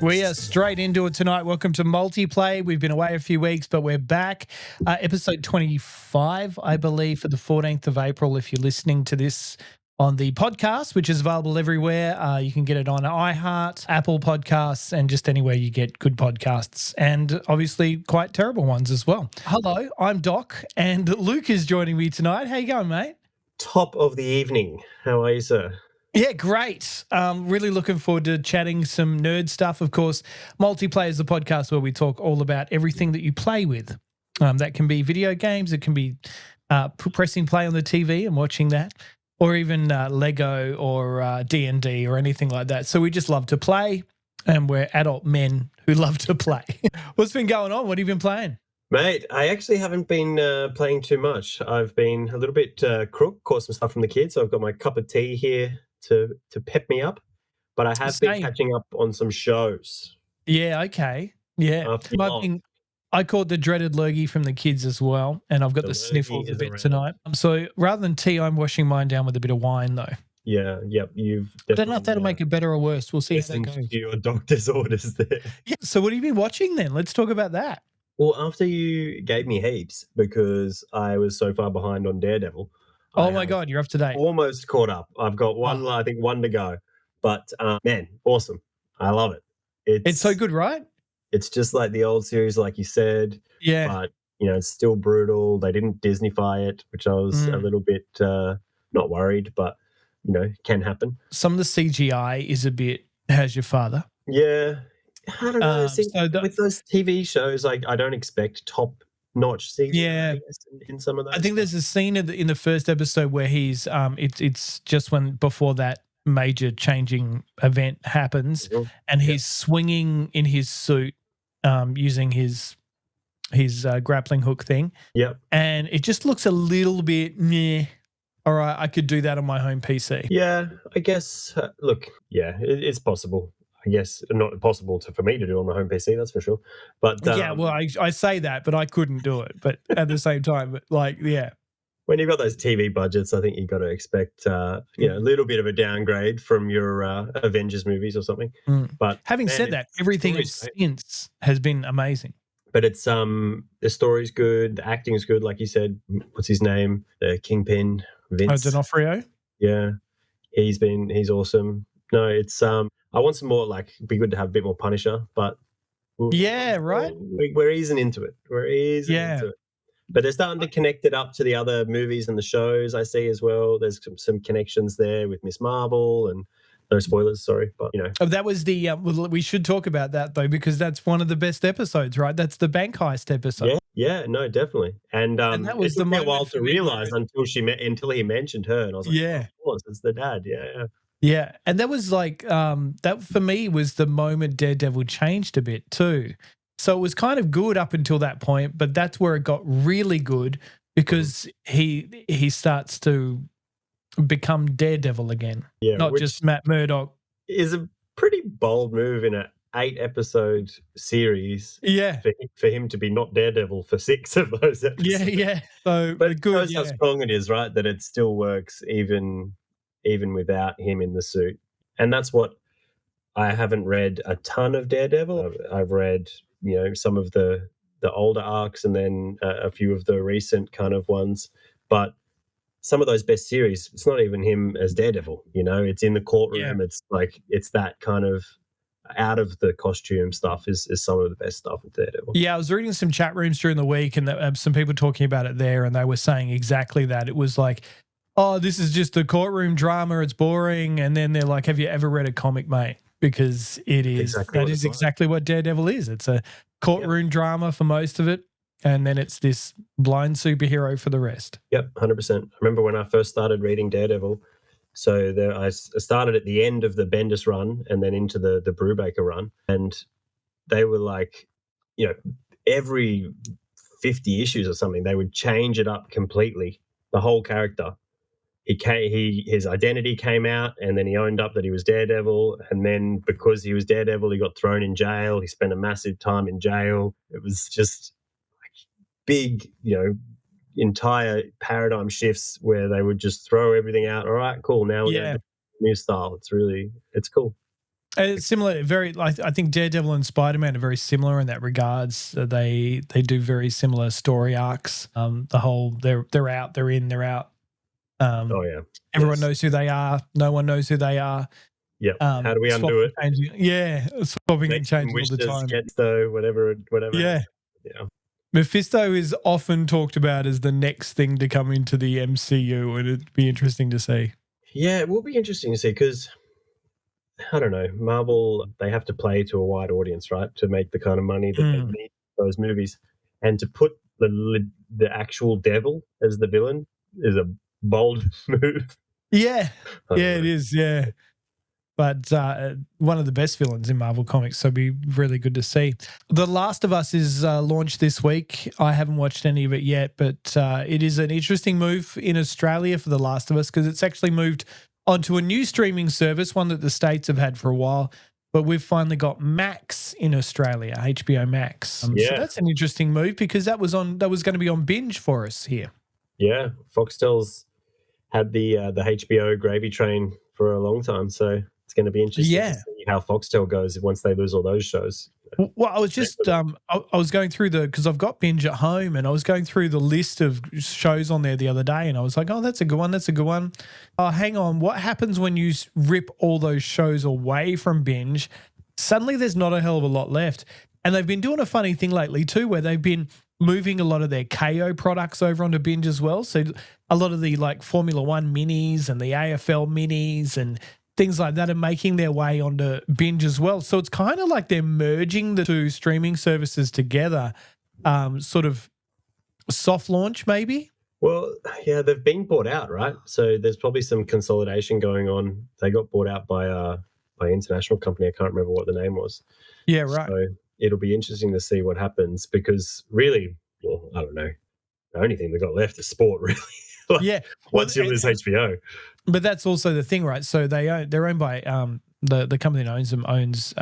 We are straight into it tonight. Welcome to Multiplay. We've been away a few weeks, but we're back. Episode 25, I believe, for the 14th of April. If you're listening to this on the podcast, which is available everywhere, you can get it on iHeart, Apple Podcasts, and just anywhere you get good podcasts, and obviously quite terrible ones as well. Hello, I'm Doc, and Luke is joining me tonight. How you going, mate? Top of the evening. How are you, sir? Yeah, great. Really looking forward to chatting some nerd stuff. Of course, Multiplayer is the podcast where we talk all about everything that you play with. That can be video games. It can be pressing play on the TV and watching that, or even Lego or D&D or anything like that. So we just love to play, and we're adult men who love to play. What's been going on? What have you been playing? Mate, I actually haven't been playing too much. I've been a little bit crook, caught some stuff from the kids. So I've got my cup of tea here to pep me up, but I have been catching up on some shows. Yeah, okay. Yeah. I caught the dreaded lurgy from the kids as well, and I've got the sniffles a bit tonight. So rather than tea, I'm washing mine down with a bit of wine, though. Yeah, yep. I don't know if that'll make it better or worse. We'll see how that goes. To your doctor's orders there. Yeah, so what have you been watching then? Let's talk about that. Well, after you gave me heaps because I was so far behind on Daredevil. Oh my God, you're up to date. Almost caught up. I've got one, I think one to go. But man, awesome. I love it. It's so good, right? It's just like the old series, like you said. Yeah. But, it's still brutal. They didn't Disney-fy it, which I was a little bit not worried, but, can happen. Some of the CGI is a bit, how's your father? Yeah. I don't know. With those TV shows, like I don't expect top-notch CGI. Yeah, I guess, in some of those. I think there's a scene in the first episode where he's it's just before that major changing event happens, and he's swinging in his suit, using his grappling hook thing. Yep. And it just looks a little bit meh. All right, I could do that on my home PC. Yeah, I guess. Look, yeah, it's possible. I guess not possible for me to do on my home PC, that's for sure. But yeah, well, I say that, but I couldn't do it. But at the same time, yeah. When you've got those TV budgets, I think you've got to expect, a little bit of a downgrade from your Avengers movies or something. But having said that, everything since has been amazing. But it's the story's good, the acting is good, like you said. What's his name? The Kingpin, Vince. D'Onofrio. Yeah, he's awesome. No, it's I want some more. Like, it'd be good to have a bit more Punisher, but yeah, right. We're easing into it. Into it. But they're starting to connect it up to the other movies and the shows I see as well. There's some connections there with Miss Marvel and no spoilers, sorry, but that was the. We should talk about that though, because that's one of the best episodes, right? That's the bank heist episode. Yeah, no, definitely. And that was it took me a while to realize until he mentioned her, and I was like, yeah, of course, it's the dad. Yeah. Yeah, and that was like that for me was the moment Daredevil changed a bit too. So it was kind of good up until that point, but that's where it got really good because he starts to become Daredevil again, not just Matt Murdock. Is a pretty bold move in an 8-episode series. Yeah, for him to be not Daredevil for 6 of those episodes. Yeah. So, but good, shows how strong it is, right? That it still works even without him in the suit. And that's what I haven't read a ton of Daredevil. I've read, some of the older arcs and then a few of the recent kind of ones. But some of those best series, it's not even him as Daredevil, it's in the courtroom. Yeah. It's like, it's that kind of out of the costume stuff is some of the best stuff with Daredevil. Yeah, I was reading some chat rooms during the week and some people talking about it there, and they were saying exactly that. It was like, oh, this is just a courtroom drama, it's boring. And then they're like, have you ever read a comic, mate? Because it is exactly what Daredevil is. It's a courtroom drama for most of it, and then it's this blind superhero for the rest. Yep, 100%. I remember when I first started reading Daredevil, so I started at the end of the Bendis run and then into the Brubaker run, and they were like, every 50 issues or something, they would change it up completely, the whole character. His identity came out, and then he owned up that he was Daredevil, and then because he was Daredevil, he got thrown in jail. He spent a massive time in jail. It was just like big, entire paradigm shifts where they would just throw everything out. All right, cool. Now we're going to do a new style. It's cool. It's similar, very like I think Daredevil and Spider-Man are very similar in that regards. They do very similar story arcs. The whole they're out, they're in, they're out. Oh Um, yeah. everyone Yes. knows who they are. No one knows who they are. Yep. How do we undo Swapping, it? changing, yeah, swapping Make and some changing all the wishes, time. get though, whatever. Yeah, Yeah. Mephisto is often talked about as the next thing to come into the MCU, and it'd be interesting to see. Yeah, it will be interesting to see because I don't know, Marvel, they have to play to a wide audience, right? To make the kind of money that they Mm. need for those movies. And to put the actual devil as the villain is a bold move. Yeah, I don't yeah, it know. is. Yeah, but one of the best villains in Marvel Comics, so it'd be really good to see. The Last of Us is launched this week. I haven't watched any of it yet, but it is an interesting move in Australia for The Last of Us because it's actually moved onto a new streaming service, one that the States have had for a while. But we've finally got Max in Australia, HBO Max. So Yeah. that's an interesting move because that was going to be on binge for us here. Yeah. Foxtel's had the HBO gravy train for a long time. So it's going to be interesting to Yeah. see how Foxtel goes once they lose all those shows. Well, I was just I was going through because I've got binge at home, and I was going through the list of shows on there the other day, and I was like, oh, that's a good one, that's a good one. Oh, hang on, what happens when you rip all those shows away from binge? Suddenly, there's not a hell of a lot left, and they've been doing a funny thing lately too, where they've been moving a lot of their KO products over onto binge as well. So a lot of the like Formula One minis and the AFL minis and things like that are making their way onto binge as well. So it's kind of like they're merging the two streaming services together, sort of soft launch maybe. Well, yeah, they've been bought out, right? So there's probably some consolidation going on. They got bought out by an international company. I can't remember what the name was. Yeah, right. So it'll be interesting to see what happens because really, well, I don't know. The only thing they got left is sport, really. Like, Yeah. Well, once you lose HBO. but that's also the thing, right? So they're owned by the company that owns them owns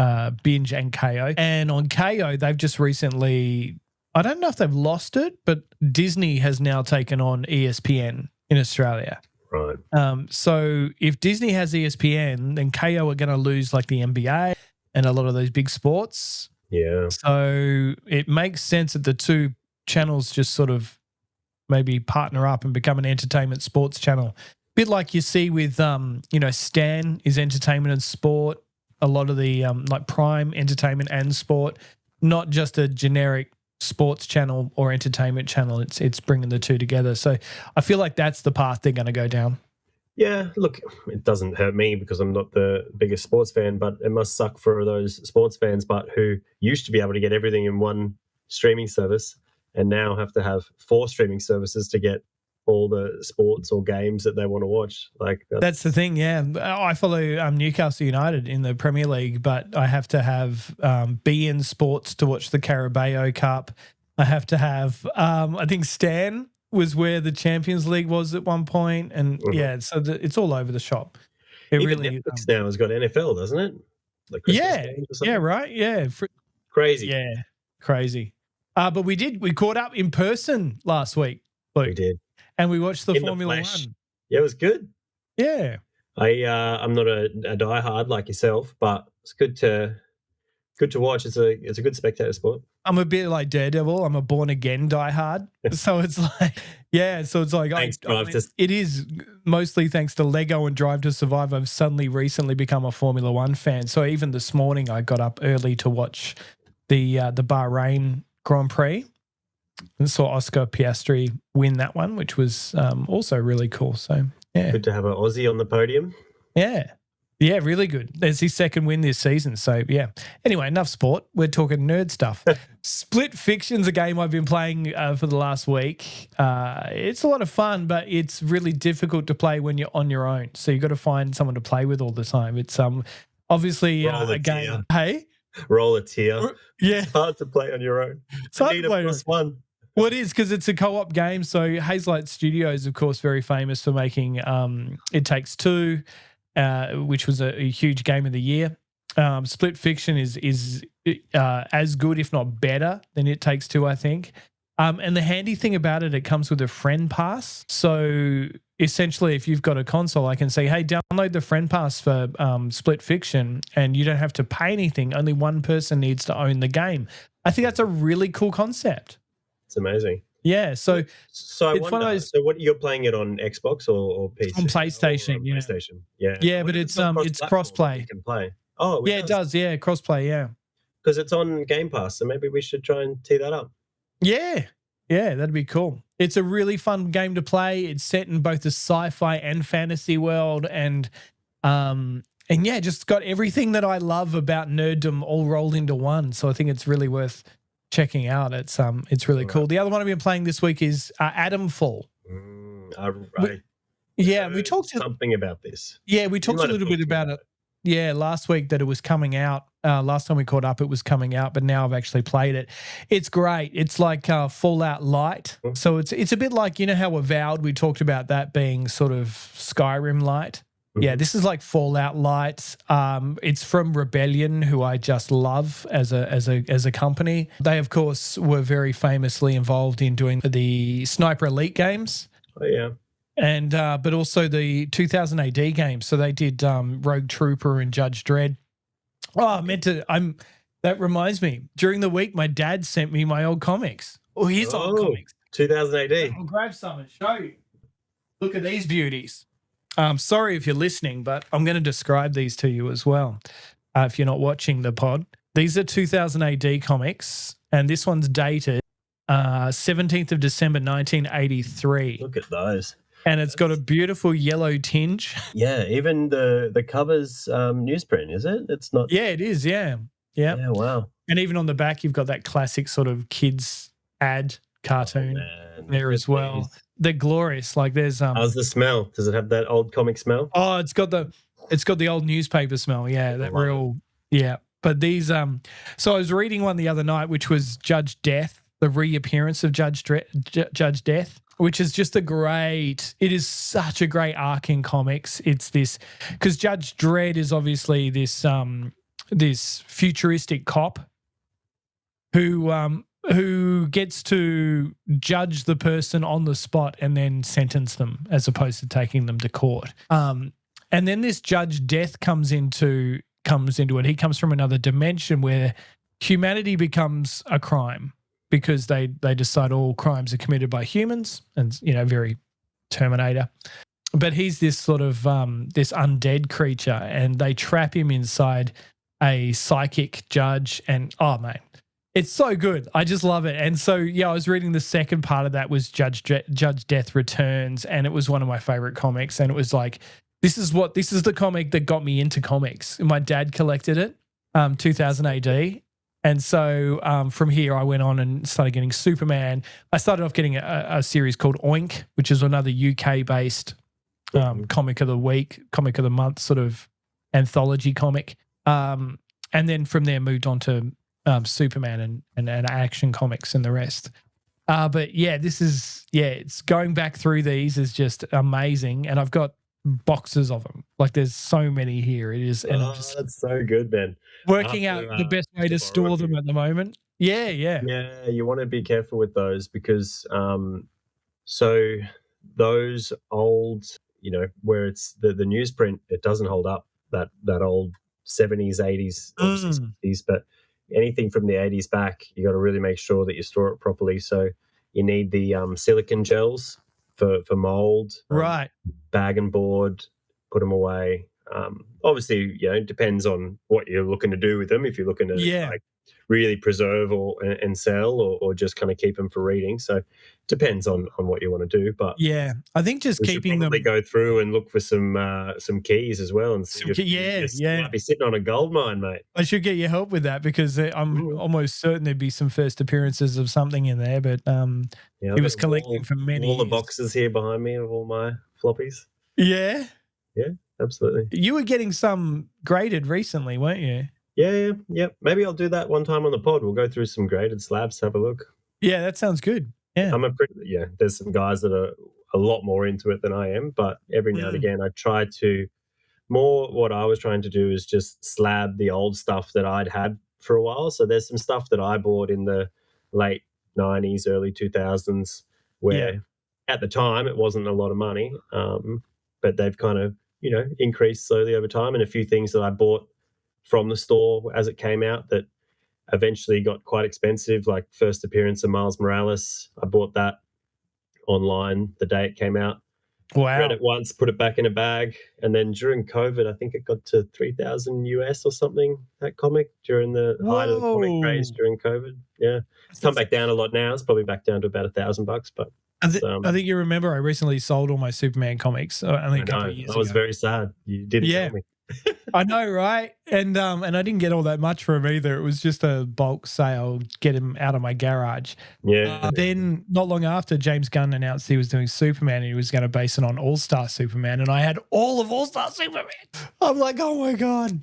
Binge and KO. And on KO, they've just recently, I don't know if they've lost it, but Disney has now taken on ESPN in Australia. Right. So if Disney has ESPN, then KO are going to lose like the NBA and a lot of those big sports. Yeah. So it makes sense that the two channels just sort of maybe partner up and become an entertainment sports channel. Bit like you see with, Stan is entertainment and sport. A lot of the like Prime entertainment and sport, not just a generic sports channel or entertainment channel. It's bringing the two together. So I feel like that's the path they're going to go down. Yeah, look, it doesn't hurt me because I'm not the biggest sports fan, but it must suck for those sports fans, but who used to be able to get everything in one streaming service and now have to have 4 streaming services to get all the sports or games that they want to watch. Like That's the thing, yeah. I follow Newcastle United in the Premier League, but I have to have BN Sports to watch the Carabao Cup. I have to have, I think Stan was where the Champions League was at one point, and yeah, so it's all over the shop. It even really, Netflix now has got NFL, doesn't it? Like Christmas yeah, games or yeah, something. right, yeah, Crazy. yeah, crazy. But we caught up in person last week, Luke, We did and we watched the in the Formula flesh. One. Yeah, it was good. Yeah. I'm not a diehard like yourself, but it's good to watch. It's a good spectator sport. I'm a bit like Daredevil. I'm a born again diehard. So it's like, yeah. So it's like, Thanks, it is mostly thanks to Lego and Drive to Survive. I've suddenly recently become a Formula One fan. So even this morning, I got up early to watch the Bahrain Grand Prix and saw Oscar Piastri win that one, which was also really cool. So yeah, Good to have an Aussie on the podium. yeah. Yeah, really good. There's his second win this season. So, yeah. Anyway, enough sport. We're talking nerd stuff. Split Fiction's a game I've been playing for the last week. It's a lot of fun, but it's really difficult to play when you're on your own. So you've got to find someone to play with all the time. It's obviously a game. Hey? Roll a tier. Yeah. It's hard to play on your own. It's hard to play +1. Well, it is because it's a co-op game. So Hazelight Studios, of course, very famous for making It Takes Two, which was a huge game of the year. Split Fiction is as good, if not better, than It Takes Two, I think. And the handy thing about it, it comes with a friend pass. So essentially, if you've got a console, I can say, hey, download the friend pass for Split Fiction, and you don't have to pay anything. Only one person needs to own the game. I think that's a really cool concept. It's amazing. Yeah. So I it's one of wonder. those So, what you're playing it on Xbox or PC? on PlayStation. Or on Yeah. PlayStation. Yeah. I Yeah, but wonder if it's got it's cross-platform that you crossplay. can play. Oh, it Yeah, it does. does. Yeah, crossplay. Yeah. Because it's on Game Pass, so maybe we should try and tee that up. Yeah. Yeah, that'd be cool. It's a really fun game to play. It's set in both the sci-fi and fantasy world, and yeah, just got everything that I love about nerddom all rolled into one. So I think it's really worth checking out. It's really cool. The other one I've been playing this week is Adamfall. We talked something about this. Yeah, we talked a little bit about it. Yeah, last week that it was coming out. Last time we caught up, it was coming out, but now I've actually played it. It's great. It's like Fallout Light. Mm-hmm. So it's a bit like, you know how Avowed, we talked about that being sort of Skyrim Light. Mm-hmm. Yeah, this is like Fallout Light. It's from Rebellion, who I just love as a company. They, of course, were very famously involved in doing the Sniper Elite games. Oh, yeah. And but also the 2000 AD games. So they did Rogue Trooper and Judge Dredd. Oh, that reminds me. During the week, my dad sent me my old comics. Oh, his old comics. 2000 AD. I'll grab some and show you. Look at these beauties. Sorry if you're listening, but I'm going to describe these to you as well. If you're not watching the pod, these are 2000 AD comics, and this one's dated 17th of December 1983. Look at those. And it's got a beautiful yellow tinge. Yeah, even the cover's newsprint, is it? It's not. Yeah, it is. Yeah. Yeah, wow. And even on the back, you've got that classic sort of kids ad cartoon there as well. They're glorious. Like there's how's the smell? Does it have that old comic smell? Oh, it's got the old newspaper smell. Yeah, that real. Yeah, but these so I was reading one the other night, which was Judge Death, the reappearance of Judge Death, which is just it is such a great arc in comics. It's this, because Judge Dredd is obviously this futuristic cop who gets to judge the person on the spot and then sentence them as opposed to taking them to court. And then this Judge Death comes into it. He comes from another dimension where humanity becomes a crime, because they decide all crimes are committed by humans, and very Terminator. But he's this sort of this undead creature, and they trap him inside a psychic judge. And oh man, it's so good. I just love it. And so I was reading the second part of that was Judge Death Returns, and it was one of my favorite comics. And it was like, this is the comic that got me into comics. My dad collected it, 2000 AD. And so from here, I went on and started getting Superman. I started off getting a series called Oink, which is another UK-based comic of the week, comic of the month sort of anthology comic. And then from there, moved on to Superman and Action Comics and the rest. But yeah, it's going back through these is just amazing. And I've got boxes of them. Like there's so many here. It is. And I'm just that's so good, man. Working out the best way to store them at the moment. Yeah. Yeah, you want to be careful with those because so those old, where it's the newsprint, it doesn't hold up that old 70s, 80s, or 60s, but anything from the 80s back, you got to really make sure that you store it properly. So you need the silicone gels for mold, right? Bag and board, put them away. Obviously, it depends on what you're looking to do with them. If you're looking to like really preserve and sell, or just kind of keep them for reading. So it depends on what you want to do. But yeah, I think just keeping them. Go through and look for some keys as well, and see you might be sitting on a gold mine, mate. I should get your help with that because I'm almost certain there'd be some first appearances of something in there. But he was collecting for many. All the boxes here behind me of all my floppies. Yeah. Yeah, absolutely. You were getting some graded recently, weren't you? Yeah. Maybe I'll do that one time on the pod. We'll go through some graded slabs, have a look. Yeah, that sounds good. Yeah. There's some guys that are a lot more into it than I am, but every now and again I try to what I was trying to do is just slab the old stuff that I'd had for a while. So there's some stuff that I bought in the late 90s, early 2000s, where Yeah. at the time it wasn't a lot of money, but they've kind of, increased slowly over time. And a few things that I bought from the store as it came out that eventually got quite expensive, like first appearance of Miles Morales. I bought that online the day it came out. Read Wow. it once, put it back in a bag, and then during COVID, I think it got to 3,000 US or something. That comic during the height of the comic craze Whoa. during COVID. Yeah, it's come back down a lot now. It's probably back down to about $1,000, but it's, I think you remember I recently sold all my Superman comics only I a couple know of years I was ago. very sad. You didn't Yeah. tell me. I know, right? And I didn't get all that much for him either. It was just a bulk sale, get him out of my garage. Yeah, Then not long after, James Gunn announced he was doing Superman and he was going to base it on All-Star Superman, and I had all of All-Star Superman. I'm like, oh my god.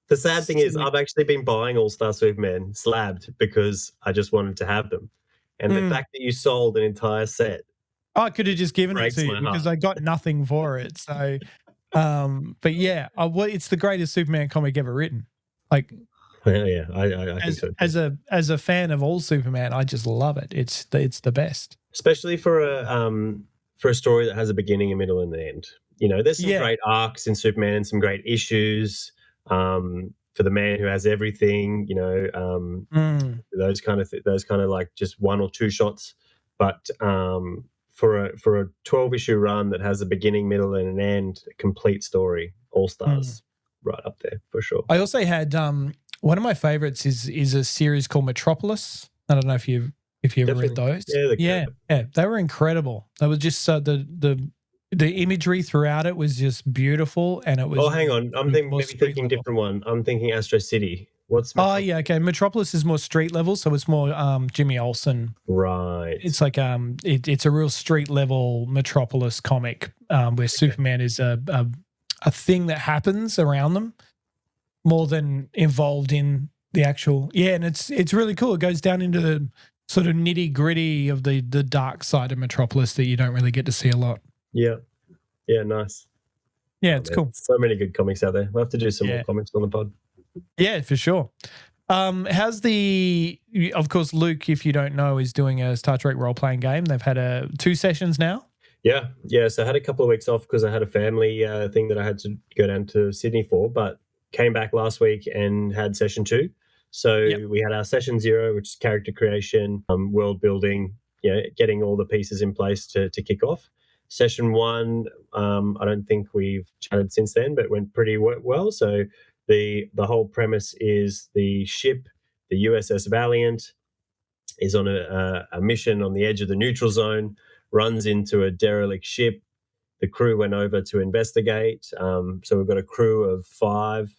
the sad thing is, Silly. I've actually been buying All Star Superman slabbed because I just wanted to have them, and the fact that you sold an entire set I could have just given it breaks to you my because heart. I got nothing for it. So, but yeah, it's the greatest Superman comic ever written. Like, Yeah, I think so too. as a fan of all Superman, I just love it. It's the best. Especially for a story that has a beginning, a middle, and an end. There's some Yeah. great arcs in Superman, some great issues, for the man who has everything. Those kind of like just one or two shots, but for a 12-issue run that has a beginning, middle, and an end, a complete story, All Stars, right up there for sure. I also had one of my favorites is a series called Metropolis. I don't know if you ever read those. Yeah, they were incredible. They was just the imagery throughout it was just beautiful, and it was. Oh, hang on, I'm more maybe street thinking level. different one. I'm thinking Astro City. What's Oh yeah, okay. Metropolis is more street level, so it's more Jimmy Olsen. Right. It's like it's a real street level Metropolis comic where Superman is a thing that happens around them more than involved in the actual. Yeah, and it's really cool. It goes down into the sort of nitty gritty of the dark side of Metropolis that you don't really get to see a lot. Yeah, nice. Yeah, it's cool. So many good comics out there. We'll have to do some more comics on the pod. Yeah, for sure. How's of course, Luke, if you don't know, is doing a Star Trek role-playing game. They've had 2 sessions now. Yeah. So I had a couple of weeks off because I had a family thing that I had to go down to Sydney for, but came back last week and had session 2. So we had our session 0, which is character creation, world building, getting all the pieces in place to kick off. Session 1, I don't think we've chatted since then, but it went pretty well. So the whole premise is the ship, the USS Valiant, is on a mission on the edge of the neutral zone, runs into a derelict ship. The crew went over to investigate. So we've got a crew of 5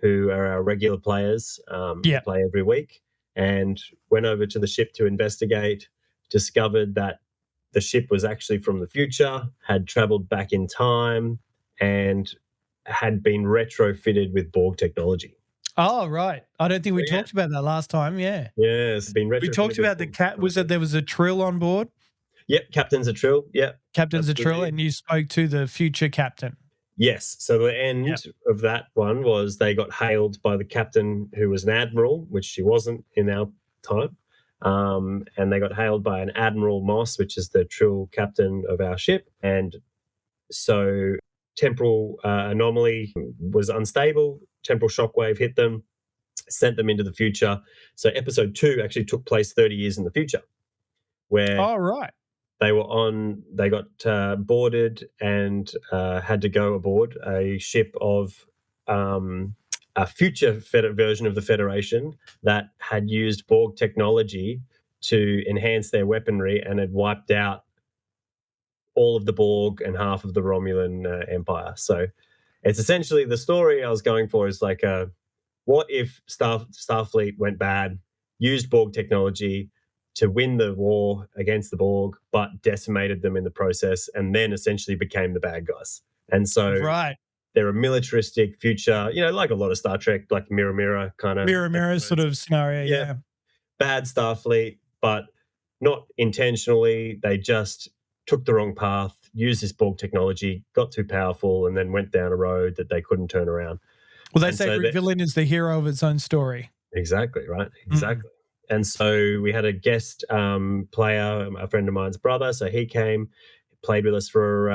who are our regular players, who play every week, and went over to the ship to investigate, discovered that the ship was actually from the future, had traveled back in time, and had been retrofitted with Borg technology. Oh, right. I don't think we talked about that last time. Yeah. Yeah, it's been retrofitted. We talked about the cat. Was it there was a Trill on board? Yep, Captain's a Trill. Yep. Captain's a Trill, and you spoke to the future captain. Yes. So the end of that one was they got hailed by the captain, who was an admiral, which she wasn't in our time. And they got hailed by an Admiral Moss, which is the Trill captain of our ship. And so temporal anomaly was unstable. Temporal shockwave hit them, sent them into the future. So episode 2 actually took place 30 years in the future, where they got boarded and had to go aboard a ship of a future version of the Federation that had used Borg technology to enhance their weaponry and had wiped out all of the Borg and half of the Romulan Empire. So it's essentially the story I was going for is like what if Starfleet went bad, used Borg technology to win the war against the Borg, but decimated them in the process, and then essentially became the bad guys. And so they're a militaristic future, like a lot of Star Trek, like mirror kind of. Mirror sort of scenario, yeah. Bad Starfleet, but not intentionally. They just took the wrong path, used this Borg technology, got too powerful, and then went down a road that they couldn't turn around. Well, they say every villain is the hero of its own story. Exactly, right? Exactly. And so we had a guest player, a friend of mine's brother. So he came, played with us for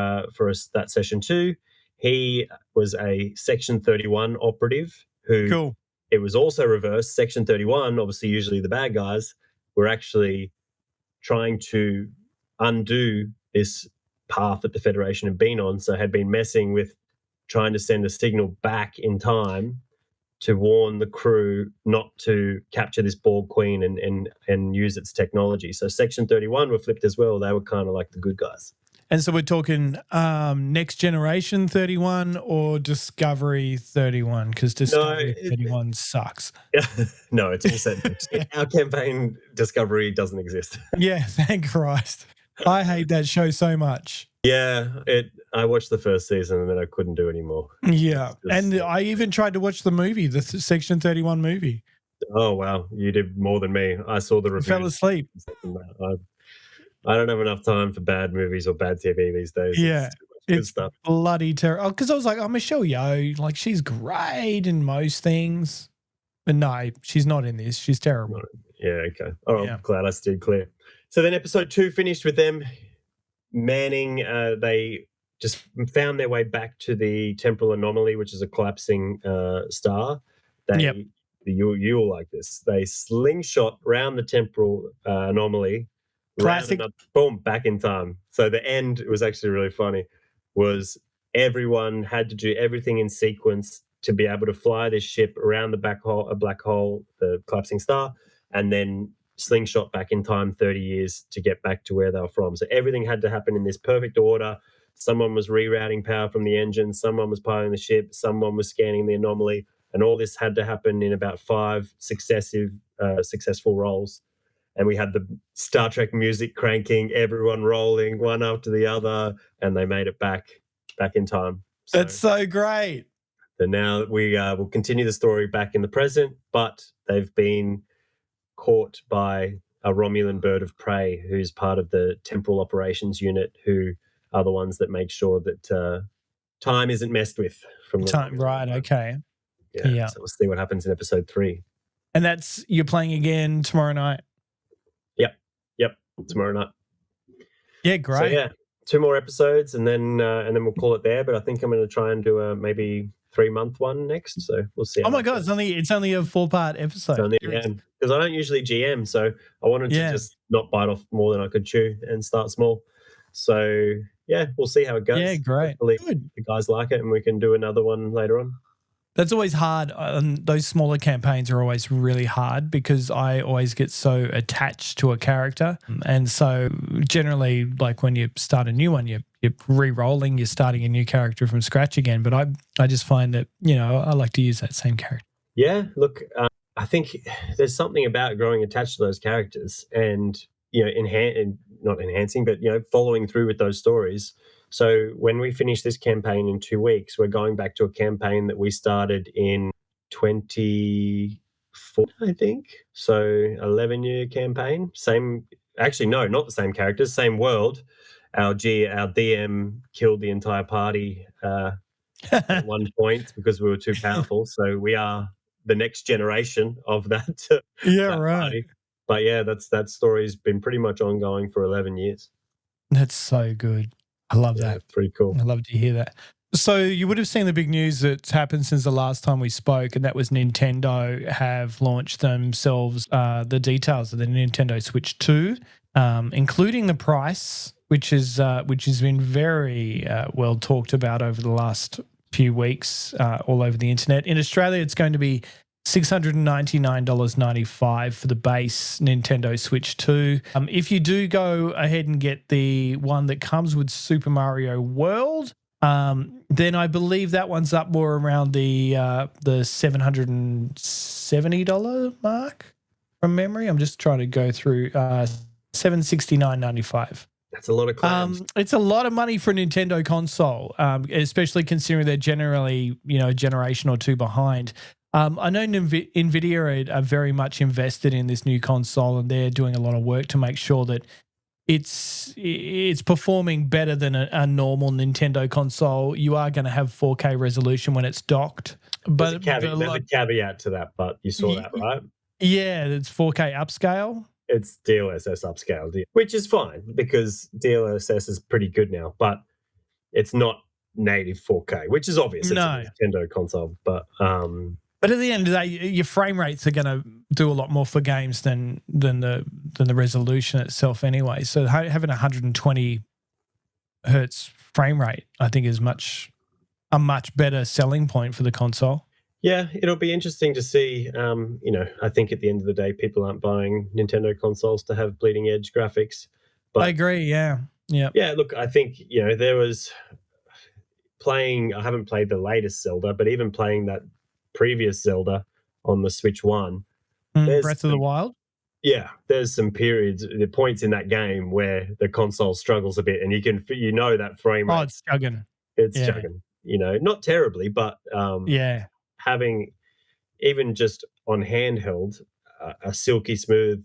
that session too. He was a Section 31 operative who Cool. it was also reversed. Section 31, obviously, usually the bad guys, were actually trying to undo this path that the Federation had been on. So had been messing with trying to send a signal back in time to warn the crew not to capture this Borg Queen and use its technology. So Section 31 were flipped as well. They were kind of like the good guys. And so we're talking Next Generation 31 or Discovery 31? Because Discovery 31 sucks. No, it's all set. Our campaign Discovery doesn't exist. Yeah, thank Christ. I hate that show so much. Yeah, I watched the first season and then I couldn't do anymore. Yeah, and I even tried to watch the movie, the Section 31 movie. Oh, wow. You did more than me. I saw the reviews. Fell asleep. I don't have enough time for bad movies or bad TV these days. Yeah, it's stuff. Bloody terrible. Because I was like, oh, Michelle Yeoh, like she's great in most things. But no, she's not in this. She's terrible. Yeah, okay. Oh, yeah. I'm glad I steered clear. So then episode 2 finished with them manning. They just found their way back to the temporal anomaly, which is a collapsing star. You'll like this. They slingshot round the temporal anomaly. Classic. Boom, back in time. So the end, it was actually really funny, was everyone had to do everything in sequence to be able to fly this ship around the black hole, the collapsing star, and then slingshot back in time 30 years to get back to where they were from. So everything had to happen in this perfect order. Someone was rerouting power from the engine, someone was piloting the ship, someone was scanning the anomaly, and all this had to happen in about 5 successful rolls. And we had the Star Trek music cranking, everyone rolling one after the other, and they made it back in time. That's so great. And now we will continue the story back in the present, but they've been caught by a Romulan bird of prey who's part of the temporal operations unit, who are the ones that make sure that time isn't messed with from the time. Right. Okay. Yeah. So we'll see what happens in episode 3. And you're playing again tomorrow night. Yep. Tomorrow night. Yeah. Great. So yeah, 2 more episodes and then we'll call it there. But I think I'm going to try and do a maybe 3-month one next. So we'll see. Oh my God, it's only a 4-part episode. Because I don't usually GM, so I wanted to just not bite off more than I could chew and start small. So yeah, we'll see how it goes. Yeah, great. Hopefully the guys like it and we can do another one later on. That's always hard. Those smaller campaigns are always really hard because I always get so attached to a character. And so generally, like when you start a new one, you're re-rolling, you're starting a new character from scratch again. But I just find that, I like to use that same character. Yeah, look, I think there's something about growing attached to those characters and, not enhancing, but, following through with those stories. So when we finish this campaign in 2 weeks, we're going back to a campaign that we started in 2014, I think. So 11-year campaign. Actually, no, not the same characters, same world. Our DM killed the entire party at one point because we were too powerful. So we are the next generation of that. Yeah, right. Party. But yeah, that story's been pretty much ongoing for 11 years. That's so good. I love that. It's pretty cool. I love to hear that. So you would have seen the big news that's happened since the last time we spoke, and that was Nintendo have launched themselves the details of the Nintendo Switch 2, including the price, which has been very well talked about over the last few weeks all over the internet. In Australia, it's going to be $699.95 for the base Nintendo Switch 2. If you do go ahead and get the one that comes with Super Mario World, then I believe that one's up more around the $770 mark from memory. I'm just trying to go through $769.95. That's a lot of clams. It's a lot of money for a Nintendo console, especially considering they're generally, a generation or 2 behind. I know NVIDIA are very much invested in this new console, and they're doing a lot of work to make sure that it's performing better than a normal Nintendo console. You are going to have 4K resolution when it's docked. But there's a caveat to that, but you saw that, right? Yeah, it's 4K upscale. It's DLSS upscaled, which is fine because DLSS is pretty good now, but it's not native 4K, which is obvious. It's a No. Nintendo console, but But at the end of the day, your frame rates are gonna do a lot more for games than the resolution itself anyway. So having 120 hertz frame rate, I think, is a much better selling point for the console. yeah, it'll be interesting to see. I think at the end of the day, people aren't buying Nintendo consoles to have bleeding edge graphics. I But agree. Yeah. Yeah. yeah, look, I think there was playing. I haven't played the latest Zelda, but even playing that previous Zelda on the Switch One, there's Breath of the Wild. there's some periods, the points in that game where the console struggles a bit, and that frame Oh, rate, it's chugging. it's Yeah. chugging. Not terribly, but Yeah. having even just on handheld a silky smooth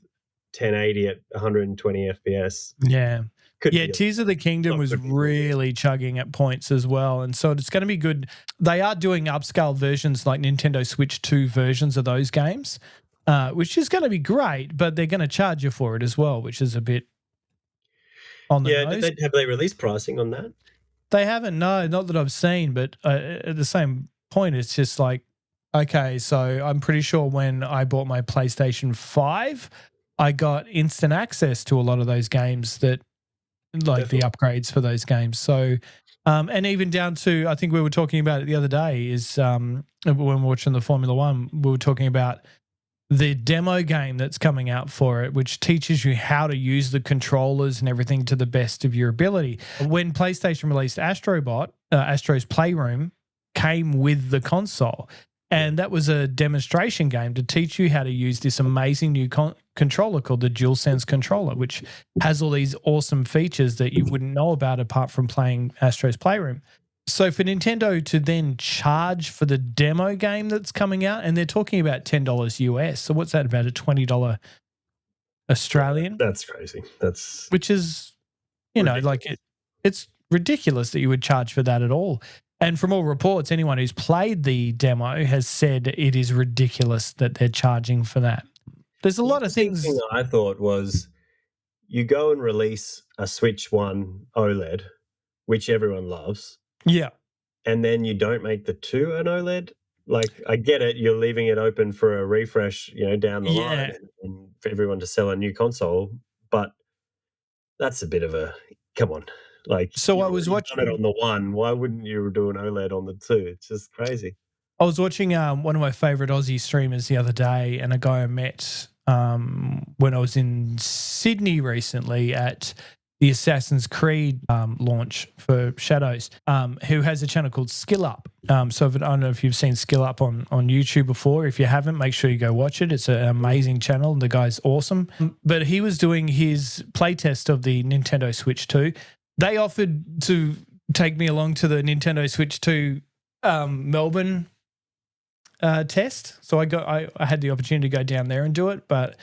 1080 at 120 FPS Yeah. could Yeah, be Tears of the Kingdom was could be really good. really chugging at points as well, and so it's gonna be good. They are doing upscale versions like Nintendo Switch 2 versions of those games, which is gonna be great, but they're gonna charge you for it as well, which is a bit on the Yeah, nose. have they released pricing on that? They haven't, no, not that I've seen, but at the same point, it's just like, okay, so I'm pretty sure when I bought my PlayStation 5, I got instant access to a lot of those games that like the Definitely. upgrades for those games. So, and even down to, I think we were talking about it the other day, is when we were watching the Formula One, we were talking about the demo game that's coming out for it, which teaches you how to use the controllers and everything to the best of your ability. When PlayStation released Astrobot, Astro's Playroom came with the console. And that was a demonstration game to teach you how to use this amazing new controller called the DualSense controller, which has all these awesome features that you wouldn't know about apart from playing Astro's Playroom. So for Nintendo to then charge for the demo game that's coming out, and they're talking about $10 US. So what's that, about a $20 Australian? That's crazy. That's Which is, ridiculous. like it's ridiculous that you would charge for that at all. And from all reports, anyone who's played the demo has said it is ridiculous that they're charging for that. There's a The lot of interesting thing things. I thought was you go and release a Switch One OLED, which everyone loves, Yeah. and then you don't make the 2 an OLED. Like, I get it, you're leaving it open for a refresh, down the line Yeah. and for everyone to sell a new console, but that's a bit of a come on. Like, So I you've was already done it watching on the 1, why wouldn't you do an OLED on the 2? It's just crazy. I was watching one of my favorite Aussie streamers the other day, and a guy I met when I was in Sydney recently at the Assassin's Creed launch for Shadows, who has a channel called Skill Up. So I don't know if you've seen Skill Up on YouTube before. If you haven't, make sure you go watch it. It's an amazing channel, and the guy's awesome. But he was doing his playtest of the Nintendo Switch 2. They offered to take me along to the Nintendo Switch 2 Melbourne test. So I had the opportunity to go down there and do it, but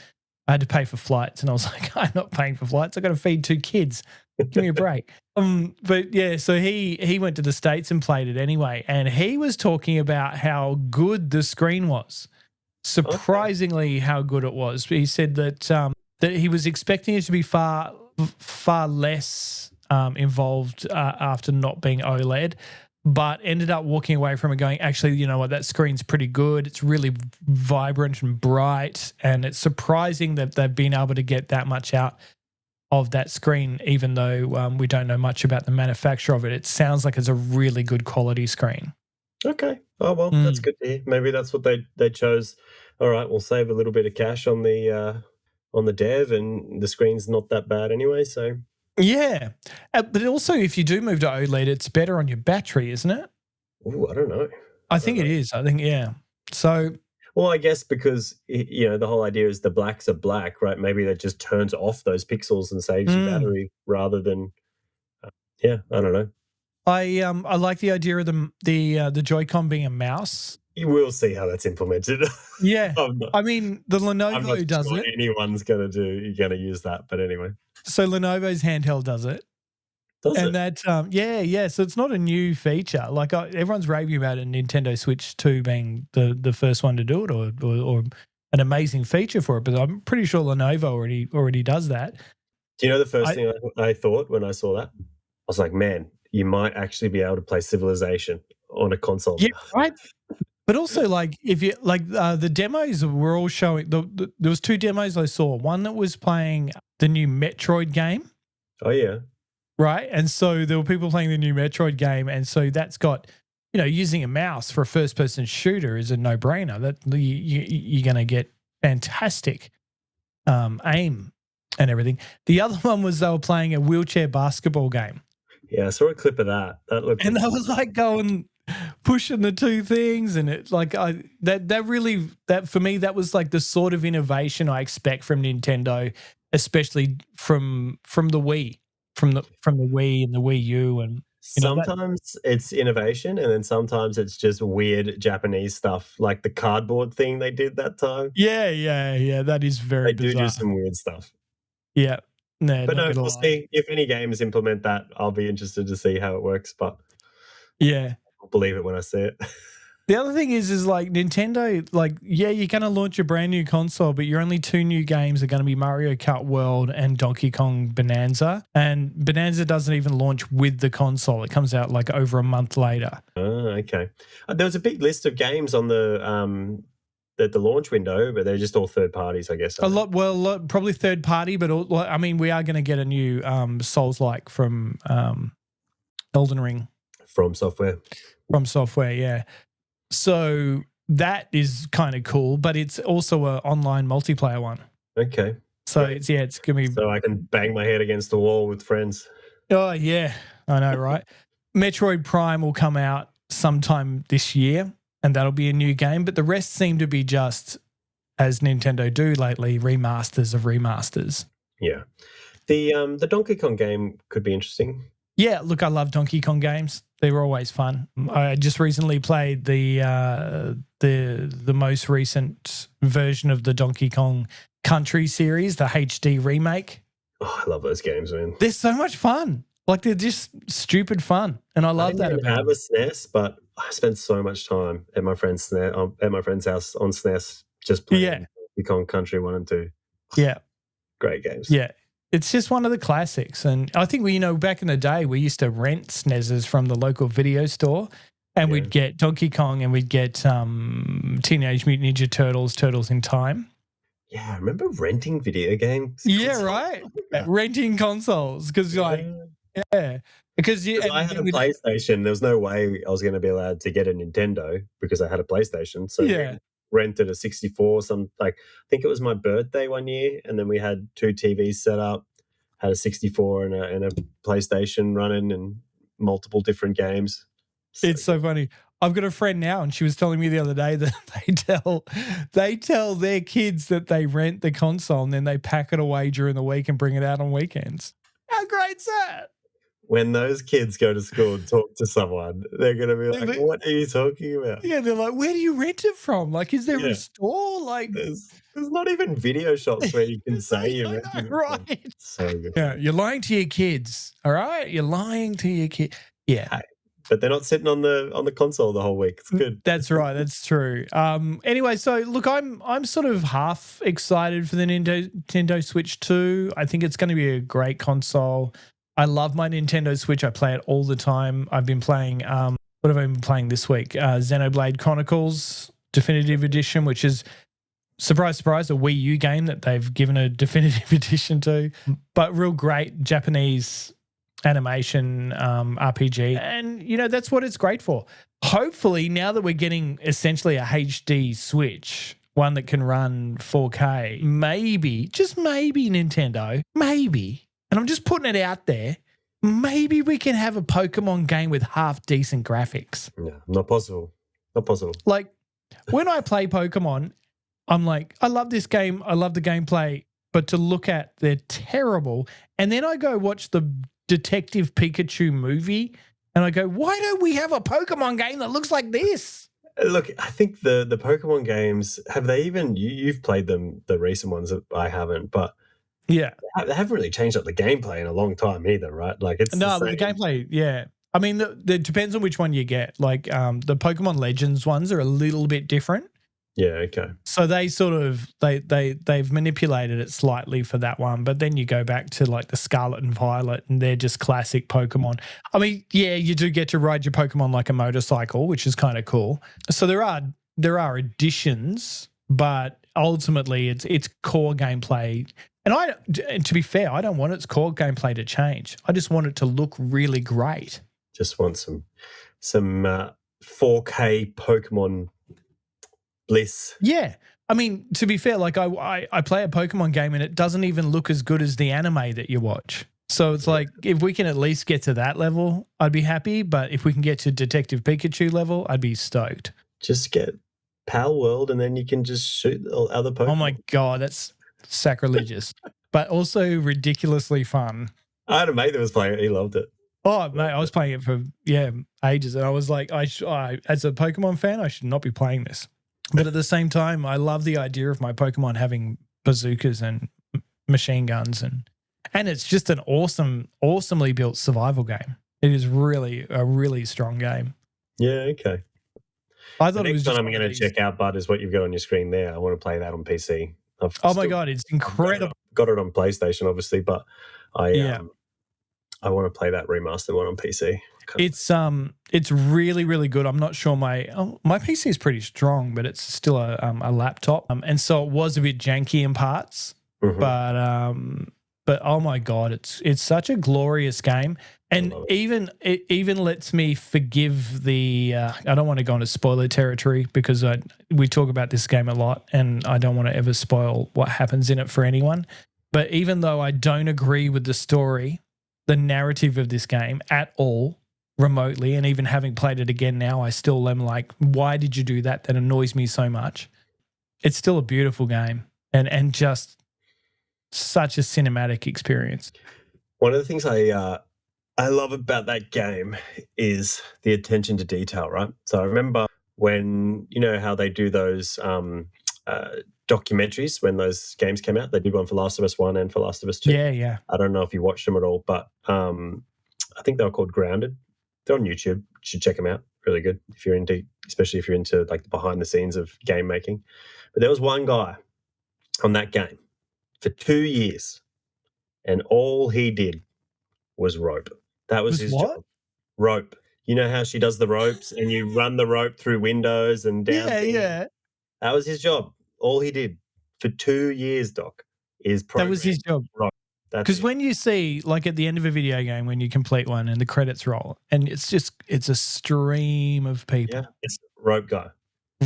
I had to pay for flights, and I was like, I'm not paying for flights. I got to feed 2 kids. Give me a break. But yeah, so he went to the States and played it anyway, and he was talking about how good the screen was. Surprisingly, how good it was. He said that he was expecting it to be far less involved after not being OLED, but ended up walking away from it going, actually, you know what, that screen's pretty good. It's really vibrant and bright, and it's surprising that they've been able to get that much out of that screen, even though we don't know much about the manufacture of it. It sounds like it's a really good quality screen. Okay. Oh, well, that's good to hear. Maybe that's what they chose. All right, we'll save a little bit of cash on the dev, and the screen's not that bad anyway, so Yeah. But also, if you do move to OLED, it's better on your battery, isn't it? ooh, I don't know. I I don't think it know. is. I think, yeah. So, Well, I guess because the whole idea is the blacks are black, right? Maybe that just turns off those pixels and saves you battery rather than yeah, I don't know. I like the idea of the Joy-Con being a mouse. You will see how that's implemented. Yeah. I'm not I mean, the I'm not Lenovo does sure it. anyone's gonna use that, but anyway. So Lenovo's handheld does it. Does And it? that, yeah. So it's not a new feature. Like everyone's raving about it, Nintendo Switch 2 being the first one to do it, or an amazing feature for it, but I'm pretty sure Lenovo already does that. Do you know the first thing I thought when I saw that? I was like, man, you might actually be able to play Civilization on a console Yeah, now. right. But also, like, if you like, the demos were all showing. There was 2 demos I saw. One that was playing the new Metroid game, Oh yeah. right? And so there were people playing the new Metroid game, and so that's got, using a mouse for a first-person shooter is a no-brainer. That you're going to get fantastic aim and everything. The other one was they were playing a wheelchair basketball game. Yeah, I saw a clip of that. That looked And I was like going pushing the 2 things, and it like that for me, that was like the sort of innovation I expect from Nintendo, especially from the Wii, from the Wii and the Wii U, and that. sometimes it's innovation, and then sometimes it's just weird Japanese stuff, like the cardboard thing they did that time. Yeah. That is very They do bizarre. some weird stuff. Yeah. No, But not no, gonna we'll lie. see. If any games implement that, I'll be interested to see how it works, but Yeah. I'll believe it when I see it. The other thing is like Nintendo, like, yeah, you're going to launch a brand new console, but your only 2 new games are going to be Mario Kart World and Donkey Kong Bonanza. And Bonanza doesn't even launch with the console. It comes out like over a month later. Oh, okay. There was a big list of games on the launch window, but they're just all third parties, I guess. Probably third party, but I mean, we are going to get a new Souls-like from Elden Ring. From Software. From Software, yeah. So that is kind of cool, but it's also an online multiplayer one. Okay. So Great. it's gonna be. So I can bang my head against the wall with friends. Oh yeah, I know, right? Metroid Prime will come out sometime this year, and that'll be a new game. But the rest seem to be just, as Nintendo do lately, remasters of remasters. Yeah. The Donkey Kong game could be interesting. Yeah, look, I love Donkey Kong games. They were always fun. I just recently played the most recent version of the Donkey Kong Country series, the HD remake. Oh, I love those games, man. They're so much fun. Like, they're just stupid fun, and I love that didn't about have them. a SNES, but I spent so much time at my friend's house on SNES just playing Donkey Kong Country 1 and 2. Yeah. Great games. Yeah. It's just one of the classics. And I think back in the day, we used to rent SNESs from the local video store, and we'd get Donkey Kong, and we'd get Teenage Mutant Ninja Turtles, Turtles in Time. Yeah, I remember renting video games. Yeah, right. Renting consoles because because I had a PlayStation. There was no way I was going to be allowed to get a Nintendo because I had a PlayStation. So we rented a 64. I think it was my birthday one year, and then we had 2 TVs set up, had a 64 and a PlayStation running, and multiple different games. It's so funny. I've got a friend now, and she was telling me the other day that they tell their kids that they rent the console, and then they pack it away during the week and bring it out on weekends. How great's that? When those kids go to school and talk to someone, they're going to be like, what are you talking about? Yeah, they're like, where do you rent it from? Like, is there a store? Like, there's not even video shops where you can say you're renting it. Right. So good. Yeah, you're lying to your kids, all right? You're lying to your kids. Yeah. Hey, but they're not sitting on the console the whole week. It's good. That's right. That's true. Anyway, so look, I'm sort of half excited for the Nintendo Switch 2. I think it's going to be a great console. I love my Nintendo Switch. I play it all the time. I've been playing, what have I been playing this week? Xenoblade Chronicles Definitive Edition, which is, surprise, surprise, a Wii U game that they've given a definitive edition to. But real great Japanese animation RPG. And, that's what it's great for. Hopefully, now that we're getting essentially a HD Switch, one that can run 4K, maybe, just maybe Nintendo, maybe, and I'm just putting it out there, maybe we can have a Pokemon game with half decent graphics. No, not possible. Not possible. Like, when I play Pokemon, I'm like, I love this game. I love the gameplay. But to look at, they're terrible. And then I go watch the Detective Pikachu movie, and I go, why don't we have a Pokemon game that looks like this? Look, I think the Pokemon games, have they even, you've played them, the recent ones that I haven't, but yeah, they haven't really changed up the gameplay in a long time either, right? Like it's the gameplay, yeah. I mean, it depends on which one you get. Like the Pokemon Legends ones are a little bit different. Yeah, okay. So they sort of they've manipulated it slightly for that one, but then you go back to like the Scarlet and Violet, and they're just classic Pokemon. I mean, yeah, you do get to ride your Pokemon like a motorcycle, which is kind of cool. So there are additions, but ultimately it's core gameplay. And to be fair, I don't want its core gameplay to change. I just want it to look really great. Just want some 4K Pokemon bliss. Yeah. I mean, to be fair, like I play a Pokemon game and it doesn't even look as good as the anime that you watch. So it's like, if we can at least get to that level, I'd be happy. But if we can get to Detective Pikachu level, I'd be stoked. Just get Pal World and then you can just shoot other Pokemon. Oh my God, that's sacrilegious, but also ridiculously fun. I had a mate that was playing it. He loved it. Oh, mate, I was playing it for, ages. And I was like, as a Pokemon fan, I should not be playing this. But at the same time, I love the idea of my Pokemon having bazookas and machine guns, and it's just an awesomely built survival game. It is really a really strong game. Yeah, okay. I thought it was just just one I'm going to check out, Bud, is what you've got on your screen there. I want to play that on PC. Oh my God, it's incredible. Got it on PlayStation, obviously, but I want to play that remastered one on PC. It's really, really good. I'm not sure my PC is pretty strong, but it's still a laptop, and so it was a bit janky in parts. Mm-hmm. But oh my God, it's such a glorious game, and it even lets me forgive the. I don't want to go into spoiler territory because we talk about this game a lot, and I don't want to ever spoil what happens in it for anyone. But even though I don't agree with the story, the narrative of this game at all, remotely, and even having played it again now, I still am like, why did you do that? That annoys me so much. It's still a beautiful game and just such a cinematic experience. One of the things I love about that game is the attention to detail, right? So I remember when, you know how they do those documentaries when those games came out. They did one for Last of Us 1 and for Last of Us 2. Yeah. I don't know if you watched them at all, but I think they were called Grounded. They're on YouTube. You should check them out. Really good especially if you're into like the behind the scenes of game making. But there was one guy on that game for 2 years, and all he did was rope. That was his job. Rope. You know how she does the ropes and you run the rope through windows and down. Yeah. That was his job. All he did for 2 years, Doc, is program. That was his job. Rope. Because when you see, like at the end of a video game, when you complete one and the credits roll, and it's a stream of people. Yeah, it's rope guy.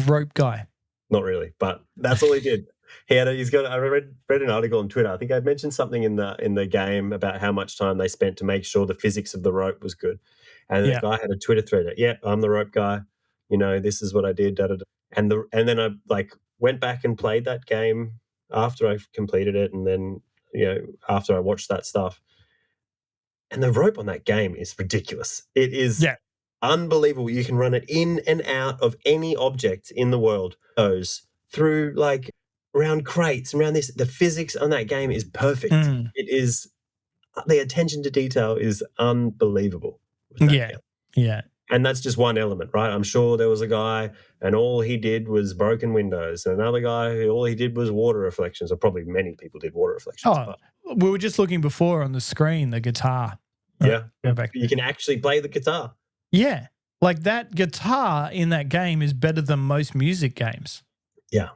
Rope guy. Not really, but that's all he did. I read an article on Twitter. I think I mentioned something in the game about how much time they spent to make sure the physics of the rope was good. And the guy had a Twitter thread. Yeah, I'm the rope guy. You know, this is what I did. Da, da, da. And then I like went back and played that game after I completed it, and then after I watched that stuff. And the rope on that game is ridiculous. It is unbelievable. You can run it in and out of any object in the world. Goes through like around crates and around this. The physics on that game is perfect. It is, the attention to detail is unbelievable. Yeah. And that's just one element, right? I'm sure there was a guy and all he did was broken windows, and another guy who all he did was water reflections, or probably many people did water reflections. We were just looking before on the screen, the guitar. Yeah. You can actually play the guitar. Yeah. Like that guitar in that game is better than most music games. Yeah.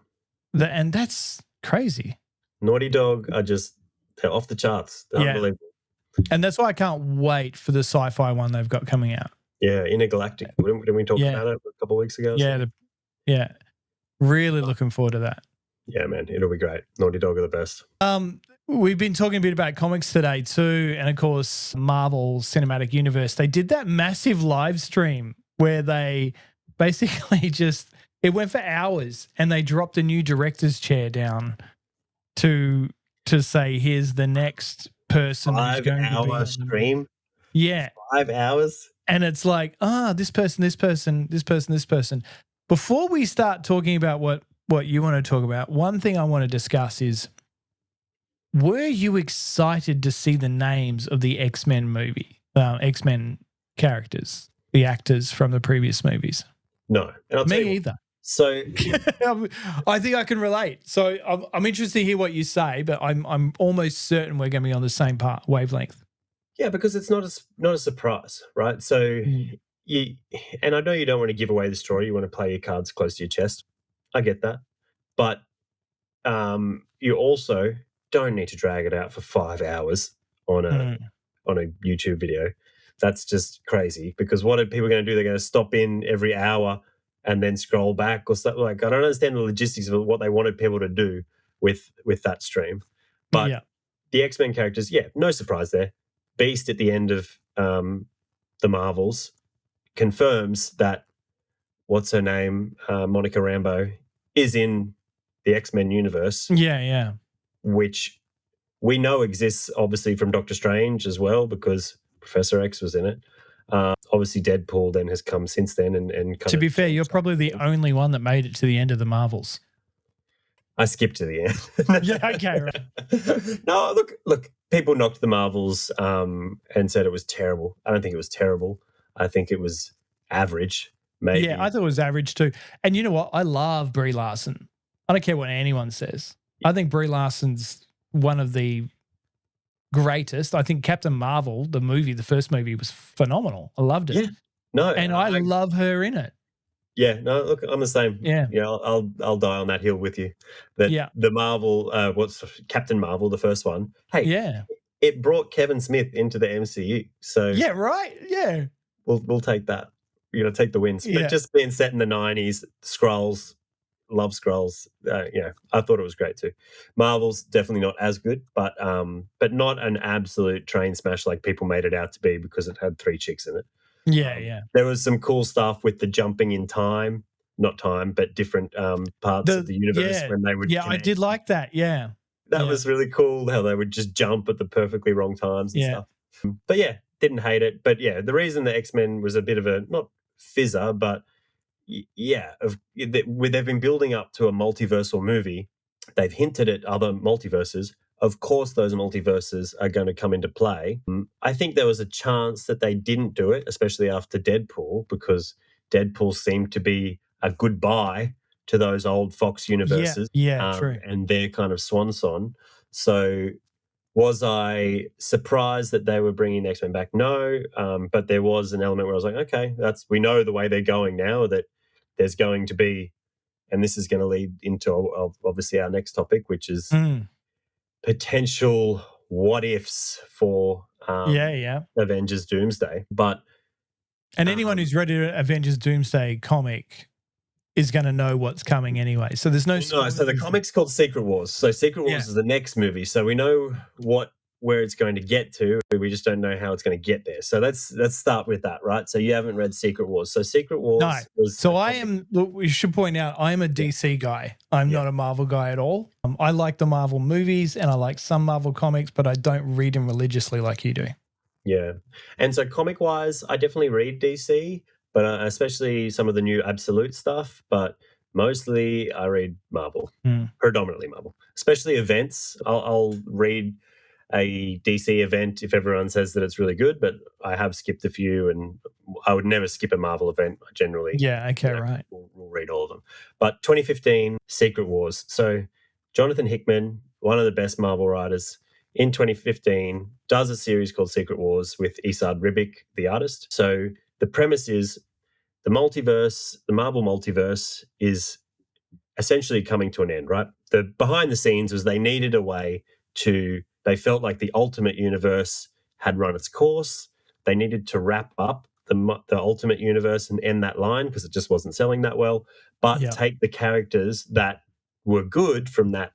And that's crazy. Naughty Dog they're off the charts. They're unbelievable. And that's why I can't wait for the sci-fi one they've got coming out. Yeah, Intergalactic. Didn't we talk about it a couple of weeks ago? Yeah. Really looking forward to that. Yeah, man. It'll be great. Naughty Dog are the best. We've been talking a bit about comics today too, and of course, Marvel Cinematic Universe. They did that massive live stream where they basically it went for hours, and they dropped a new director's chair down to say, here's the next person who's going to be 5 hour stream. Yeah. 5 hours. And it's like, this person. Before we start talking about what you want to talk about, one thing I want to discuss is, were you excited to see the names of the X-Men movie, X-Men characters, the actors from the previous movies? No. And I'll tell you either. So I think I can relate. So I'm interested to hear what you say, but I'm almost certain we're going to be on the same wavelength. yeah, because it's not a surprise, right? So you, and I know you don't want to give away the story. You want to play your cards close to your chest. I get that, but you also don't need to drag it out for 5 hours on a YouTube video. That's just crazy, because what are people going to do? They're going to stop in every hour and then scroll back or something. Like, I don't understand the logistics of what they wanted people to do with that stream. But Yeah. the X-Men characters, yeah, no surprise there. Beast at the end of the Marvels confirms that what's her name, Monica Rambeau, is in the X-Men universe. Yeah. Which we know exists obviously from Doctor Strange as well, because Professor X was in it. Obviously, Deadpool then has come since then, and kind to be fair, you're probably the only one that made it to the end of the Marvels. I skipped to the end. Yeah, okay, right. No, look. People knocked the Marvels and said it was terrible. I don't think it was terrible. I think it was average. Maybe. Yeah, I thought it was average too. And you know what? I love Brie Larson. I don't care what anyone says. I think Brie Larson's one of the greatest. I think Captain Marvel, the movie, the first movie, was phenomenal. I loved it. Yeah. No, and I love her in it. Yeah, no, look, I'm the same. Yeah. I'll die on that hill with you. That the Marvel, what's Captain Marvel, the first one. Hey, yeah, it brought Kevin Smith into the MCU. So yeah, right, yeah, we'll take that. You're gonna take the wins. Yeah. But just being set in the '90s, Skrulls, love Skrulls. I thought it was great too. Marvel's definitely not as good, but not an absolute train smash like people made it out to be, because it had 3 chicks in it. Yeah. There was some cool stuff with the jumping in time, not time, but different parts of the universe when they would. Yeah, I did like that. Yeah, that was really cool. How they would just jump at the perfectly wrong times and stuff. But yeah, didn't hate it. But yeah, the reason the X-Men was a bit of a not fizzer, but they've been building up to a multiversal movie. They've hinted at other multiverses. Of course, those multiverses are going to come into play. I think there was a chance that they didn't do it, especially after Deadpool, because Deadpool seemed to be a goodbye to those old Fox universes. True. And their kind of swan song. So was I surprised that they were bringing X-Men back? No, but there was an element where I was like, okay, we know the way they're going now, that there's going to be, and this is going to lead into obviously our next topic, which is potential what ifs for Avengers Doomsday. And anyone who's read an Avengers Doomsday comic is going to know what's coming anyway. So there's no. So the comic's called Secret Wars. So Secret Wars is the next movie. So we know where it's going to get to. We just don't know how it's going to get there. So let's start with that, right? So you haven't read Secret Wars. So Secret Wars was. So we should point out, I am a DC guy. I'm not a Marvel guy at all. I like the Marvel movies and I like some Marvel comics, but I don't read them religiously like you do. Yeah. And so comic-wise, I definitely read DC, but especially some of the new Absolute stuff. But mostly I read Marvel, predominantly Marvel, especially events. I'll read a DC event if everyone says that it's really good, but I have skipped a few, and I would never skip a Marvel event generally. Yeah, okay, right. We'll read all of them. But 2015, Secret Wars. So Jonathan Hickman, one of the best Marvel writers, in 2015, does a series called Secret Wars with Esad Ribic, the artist. So the premise is the multiverse, the Marvel multiverse, is essentially coming to an end, right? The behind the scenes was they needed a way they felt like the Ultimate Universe had run its course. They needed to wrap up the Ultimate Universe and end that line because it just wasn't selling that well, but take the characters that were good from that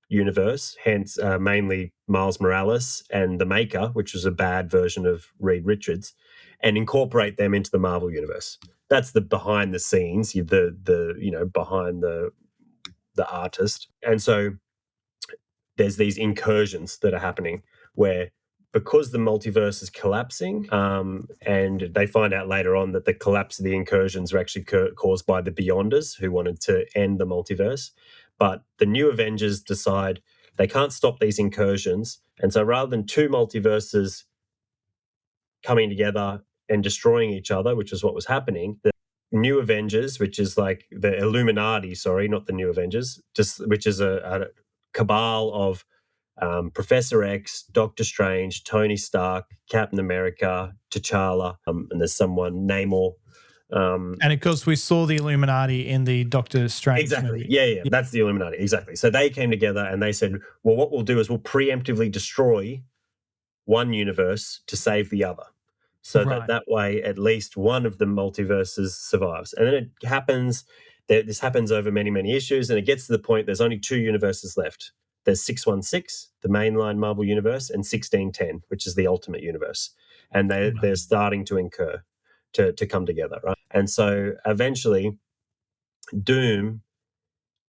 universe, hence mainly Miles Morales and the Maker, which was a bad version of Reed Richards, and incorporate them into the Marvel universe. That's the behind the scenes, the behind the artist. And so there's these incursions that are happening where, because the multiverse is collapsing, and they find out later on that the collapse of the incursions are actually caused by the Beyonders, who wanted to end the multiverse. But the new Avengers decide they can't stop these incursions. And so rather than 2 multiverses coming together and destroying each other, which is what was happening, New Avengers, which is like the Illuminati, sorry, not the New Avengers, which is a cabal of Professor X, Doctor Strange, Tony Stark, Captain America, T'Challa, and there's someone, Namor. And of course, we saw the Illuminati in the Doctor Strange Exactly. movie. Yeah, that's the Illuminati. Exactly. So they came together and they said, well, what we'll do is we'll preemptively destroy one universe to save the other. So that way, at least one of the multiverses survives. And then it happens, this happens over many, many issues, and it gets to the point there's only two universes left. There's 616, the mainline Marvel universe, and 1610, which is the Ultimate Universe. And they're starting to incur to come together, right? And so eventually, Doom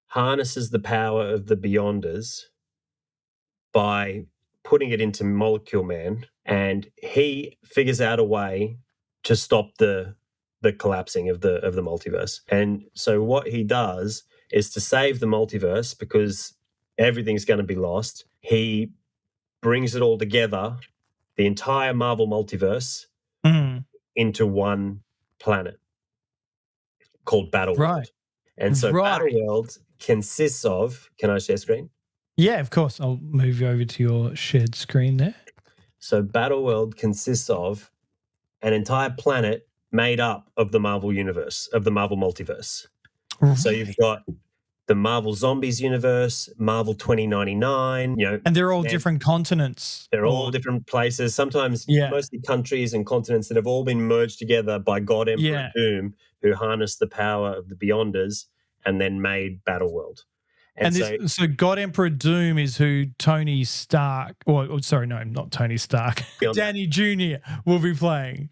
harnesses the power of the Beyonders by putting it into Molecule Man, and he figures out a way to stop the collapsing of the multiverse. And so what he does is, to save the multiverse, because everything's going to be lost, he brings it all together, the entire Marvel multiverse, into one planet called Battleworld. And so Battleworld consists of, can I share screen? Yeah, of course. I'll move you over to your shared screen there. So Battleworld consists of an entire planet made up of the Marvel universe, of the Marvel multiverse. Really? So you've got the Marvel Zombies universe, Marvel 2099, and they're all different continents. They're all different places, sometimes mostly countries and continents that have all been merged together by God Emperor Doom, who harnessed the power of the Beyonders and then made Battleworld. And so God Emperor Doom is who Tony Stark, sorry, no, not Tony Stark, Danny Jr. will be playing.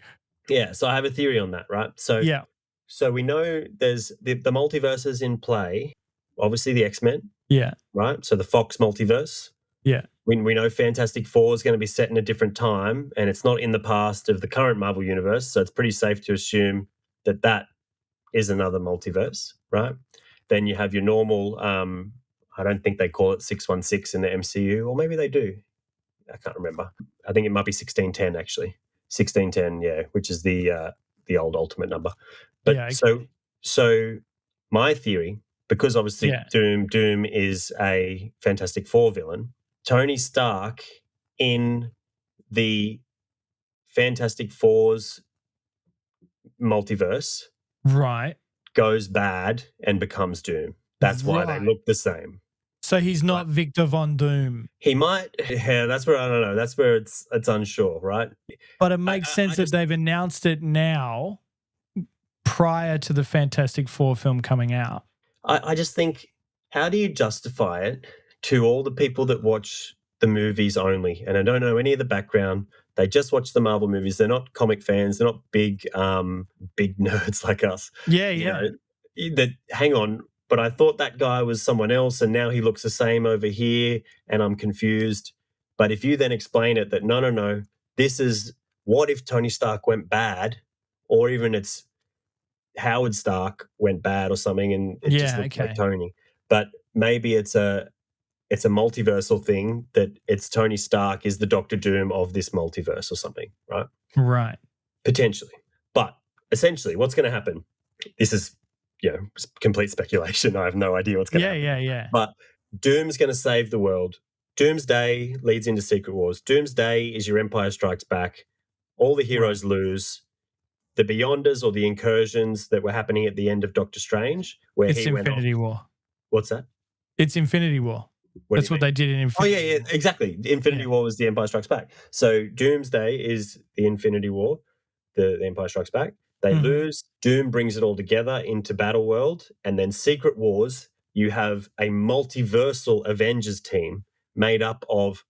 Yeah, so I have a theory on that, right? So we know there's the multiverses in play, obviously the X-Men. Yeah. Right? So the Fox multiverse. Yeah. We know Fantastic Four is going to be set in a different time, and it's not in the past of the current Marvel universe, so it's pretty safe to assume that that is another multiverse, right? Then you have your normal, I don't think they call it 616 in the MCU, or maybe they do. I can't remember. I think it might be 1610, actually. 1610, yeah, which is the old Ultimate number. But so my theory, because obviously Doom is a Fantastic Four villain, Tony Stark in the Fantastic Four's multiverse goes bad and becomes Doom. That's why they look the same. So he's not Victor Von Doom. He might. Yeah, that's where I don't know. That's where it's unsure, right? But it makes sense that they've announced it now, prior to the Fantastic Four film coming out. I just think, how do you justify it to all the people that watch the movies only and I don't know any of the background? They just watch the Marvel movies. They're not comic fans. They're not big nerds like us. Yeah. That hang on, but I thought that guy was someone else, and now he looks the same over here, and I'm confused. But if you then explain it that no, this is what if Tony Stark went bad, or even it's Howard Stark went bad or something, and it just looks like Tony. But maybe it's a multiversal thing, that it's Tony Stark is the Doctor Doom of this multiverse or something, right? Right. Potentially. But essentially, what's going to happen? This is, complete speculation. I have no idea what's going to happen. Yeah. But Doom's going to save the world. Doomsday leads into Secret Wars. Doomsday is your Empire Strikes Back. All the heroes lose. The Beyonders, or the incursions that were happening at the end of Doctor Strange, where it's Infinity War. What's that? It's Infinity War. That's what they did in Infinity War. Exactly. Infinity War was the Empire Strikes Back. So Doomsday is the Infinity War, the Empire Strikes Back. They lose. Doom brings it all together into Battleworld. And then Secret Wars, you have a multiversal Avengers team made up of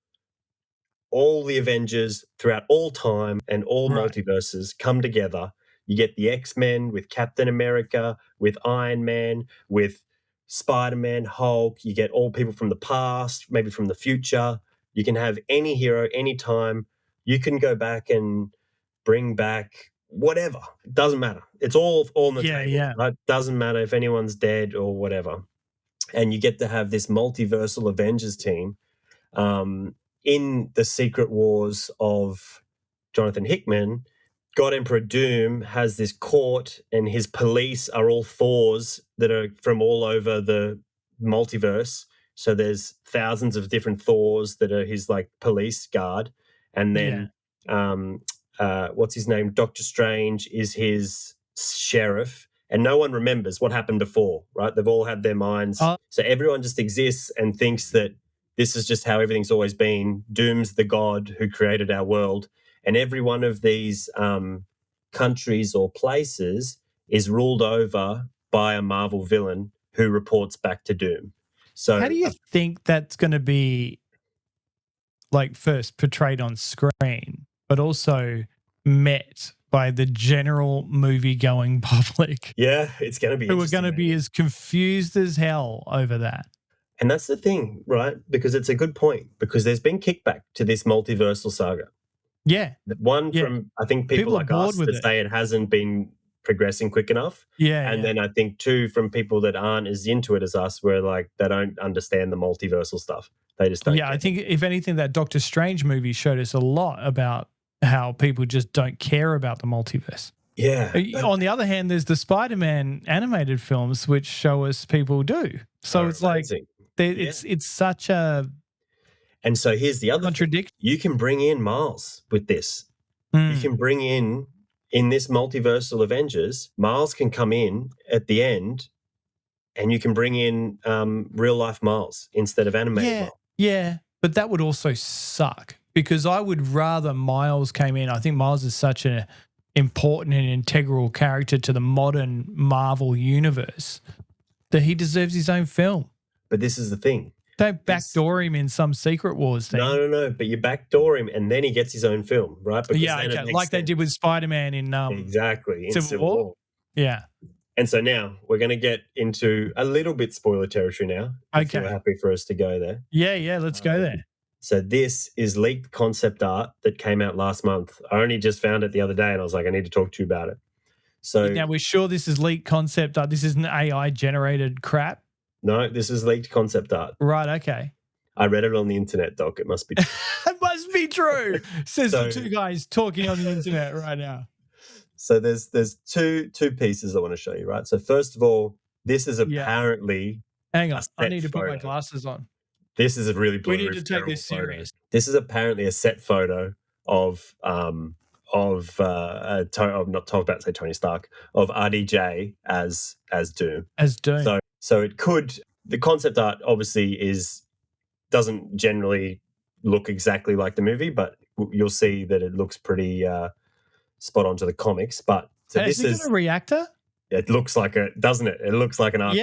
all the Avengers throughout all time and all multiverses come together. You get the X-Men with Captain America, with Iron Man, with Spider-Man, Hulk. You get all people from the past, maybe from the future. You can have any hero, anytime. You can go back and bring back whatever. It doesn't matter. It's all on the table. Yeah. Right? Doesn't matter if anyone's dead or whatever. And you get to have this multiversal Avengers team in the Secret Wars of Jonathan Hickman, God Emperor Doom has this court, and his police are all Thors that are from all over the multiverse. So there's thousands of different Thors that are his like police guard, and then what's his name? Doctor Strange is his sheriff, and no one remembers what happened before, right? They've all had their minds, so everyone just exists and thinks that this is just how everything's always been. Doom's the god who created our world. And every one of these countries or places is ruled over by a Marvel villain who reports back to Doom. So, how do you think that's going to be, like, first portrayed on screen, but also met by the general movie-going public? Yeah, it's going to be who are going to be as confused as hell over that. And that's the thing, right? Because it's a good point, because there's been kickback to this multiversal saga. Yeah. One from, I think, people like us that say it hasn't been progressing quick enough. Yeah. And then I think, two, from people that aren't as into it as us, where like they don't understand the multiversal stuff. They just don't. Yeah, I think if anything, that Doctor Strange movie showed us a lot about how people just don't care about the multiverse. Yeah. On the other hand, there's the Spider-Man animated films which show us people do. So it's amazing. Like it's such a. And so here's the other contradiction. You can bring in Miles with this. You can bring in this multiversal Avengers, Miles can come in at the end, and you can bring in real life Miles instead of animated Miles. Yeah, but that would also suck, because I would rather Miles came in. I think Miles is such an important and integral character to the modern Marvel universe that he deserves his own film. But this is the thing. Don't backdoor him in some Secret Wars thing. No. But you backdoor him, and then he gets his own film, right? Because like they did with Spider-Man in exactly in Civil War. Yeah. And so now we're going to get into a little bit spoiler territory now. If you're happy for us to go there. Yeah, let's go there. So this is leaked concept art that came out last month. I only just found it the other day, and I was like, I need to talk to you about it. So now we're sure this is leaked concept art. This isn't AI generated crap. No, this is leaked concept art. Right, okay. I read it on the internet, Doc. It must be true. It must be true. Says the two guys talking on the internet right now. So there's two pieces I want to show you, right? So first of all, this is apparently hang on, I need to put my glasses on. This is a really blurry. We need to take this serious. This is apparently a set photo of I'm not talking about say Tony Stark, of RDJ as Doom. As Doom. So it could, the concept art obviously doesn't generally look exactly like the movie, but you'll see that it looks pretty spot on to the comics. But so this is a reactor? It looks like doesn't it? It looks like an art.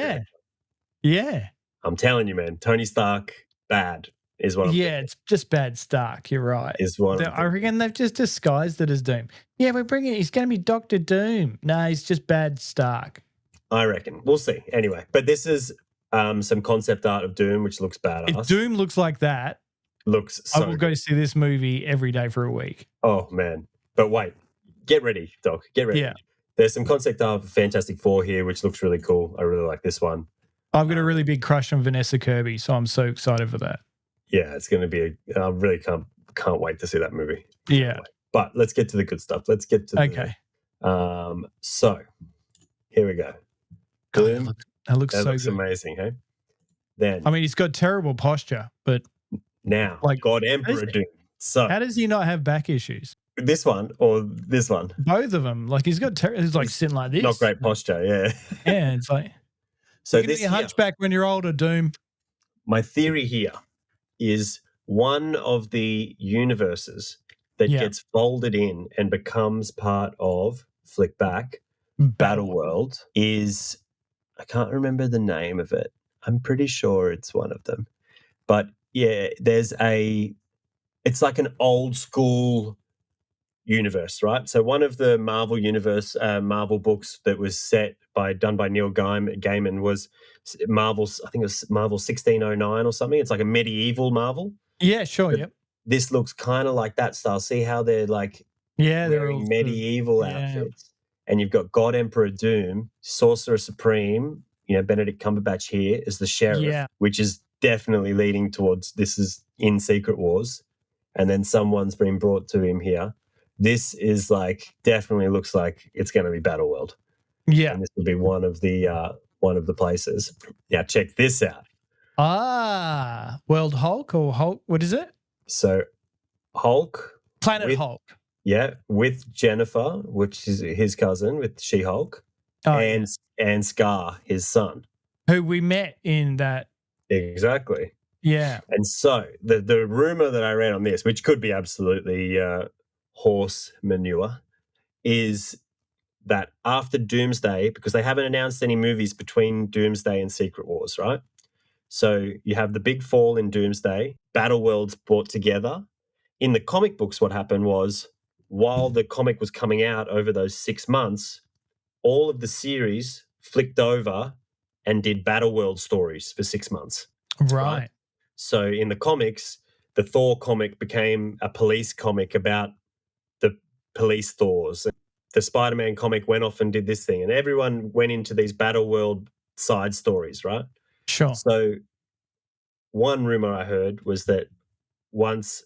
Yeah. I'm telling you, man, Tony Stark, bad is what I'm thinking. It's just bad Stark. You're right. Is what I reckon they've just disguised it as Doom. Yeah, he's going to be Dr. Doom. No, he's just bad Stark. I reckon. We'll see. Anyway, but this is some concept art of Doom, which looks badass. If Doom looks like that, looks so I will go see this movie every day for a week. Oh, man. But wait, get ready, Doc. Get ready. Yeah. There's some concept art of Fantastic Four here, which looks really cool. I really like this one. I've got a really big crush on Vanessa Kirby, so I'm so excited for that. Yeah, it's going to be I really can't wait to see that movie. Yeah. But let's get to the good stuff. Let's get to so here we go. God, that looks so good. Amazing, hey? Then I mean, he's got terrible posture, but now God Emperor Doom. So how does he not have back issues? This one or this one? Both of them. Like he's like sitting like this. Not great posture, yeah. Yeah, it's like so you're gonna be a hunchback when you're older, Doom. My theory here is one of the universes that gets folded in and becomes part of Flick Back Battle World is, I can't remember the name of it. I'm pretty sure it's one of them. But yeah, it's like an old school universe, right? So one of the Marvel universe, Marvel books that was done by Neil Gaiman was Marvel's, I think it was Marvel 1609 or something. It's like a medieval Marvel. Yeah, sure. But this looks kind of like that style. See how they're like wearing medieval outfits. And you've got God Emperor Doom, Sorcerer Supreme, Benedict Cumberbatch here is the sheriff, which is definitely leading towards this is in Secret Wars. And then someone's been brought to him here. this is like definitely looks like it's going to be Battleworld. Yeah. And this will be one of the places. Now check this out. World Hulk or Hulk? What is it? So Hulk, Planet Hulk. Yeah, with Jennifer, which is his cousin, with She-Hulk, and Scar, his son, who we met in that. Exactly. Yeah. And so the rumor that I read on this, which could be absolutely horse manure, is that after Doomsday, because they haven't announced any movies between Doomsday and Secret Wars, right? So you have the big fall in Doomsday, Battleworlds brought together. In the comic books, what happened was, while the comic was coming out over those 6 months, all of the series flicked over and did Battleworld stories for 6 months. Right. So in the comics, the Thor comic became a police comic about the police Thors. The Spider-Man comic went off and did this thing, and everyone went into these Battleworld side stories, right? Sure. So one rumor I heard was that once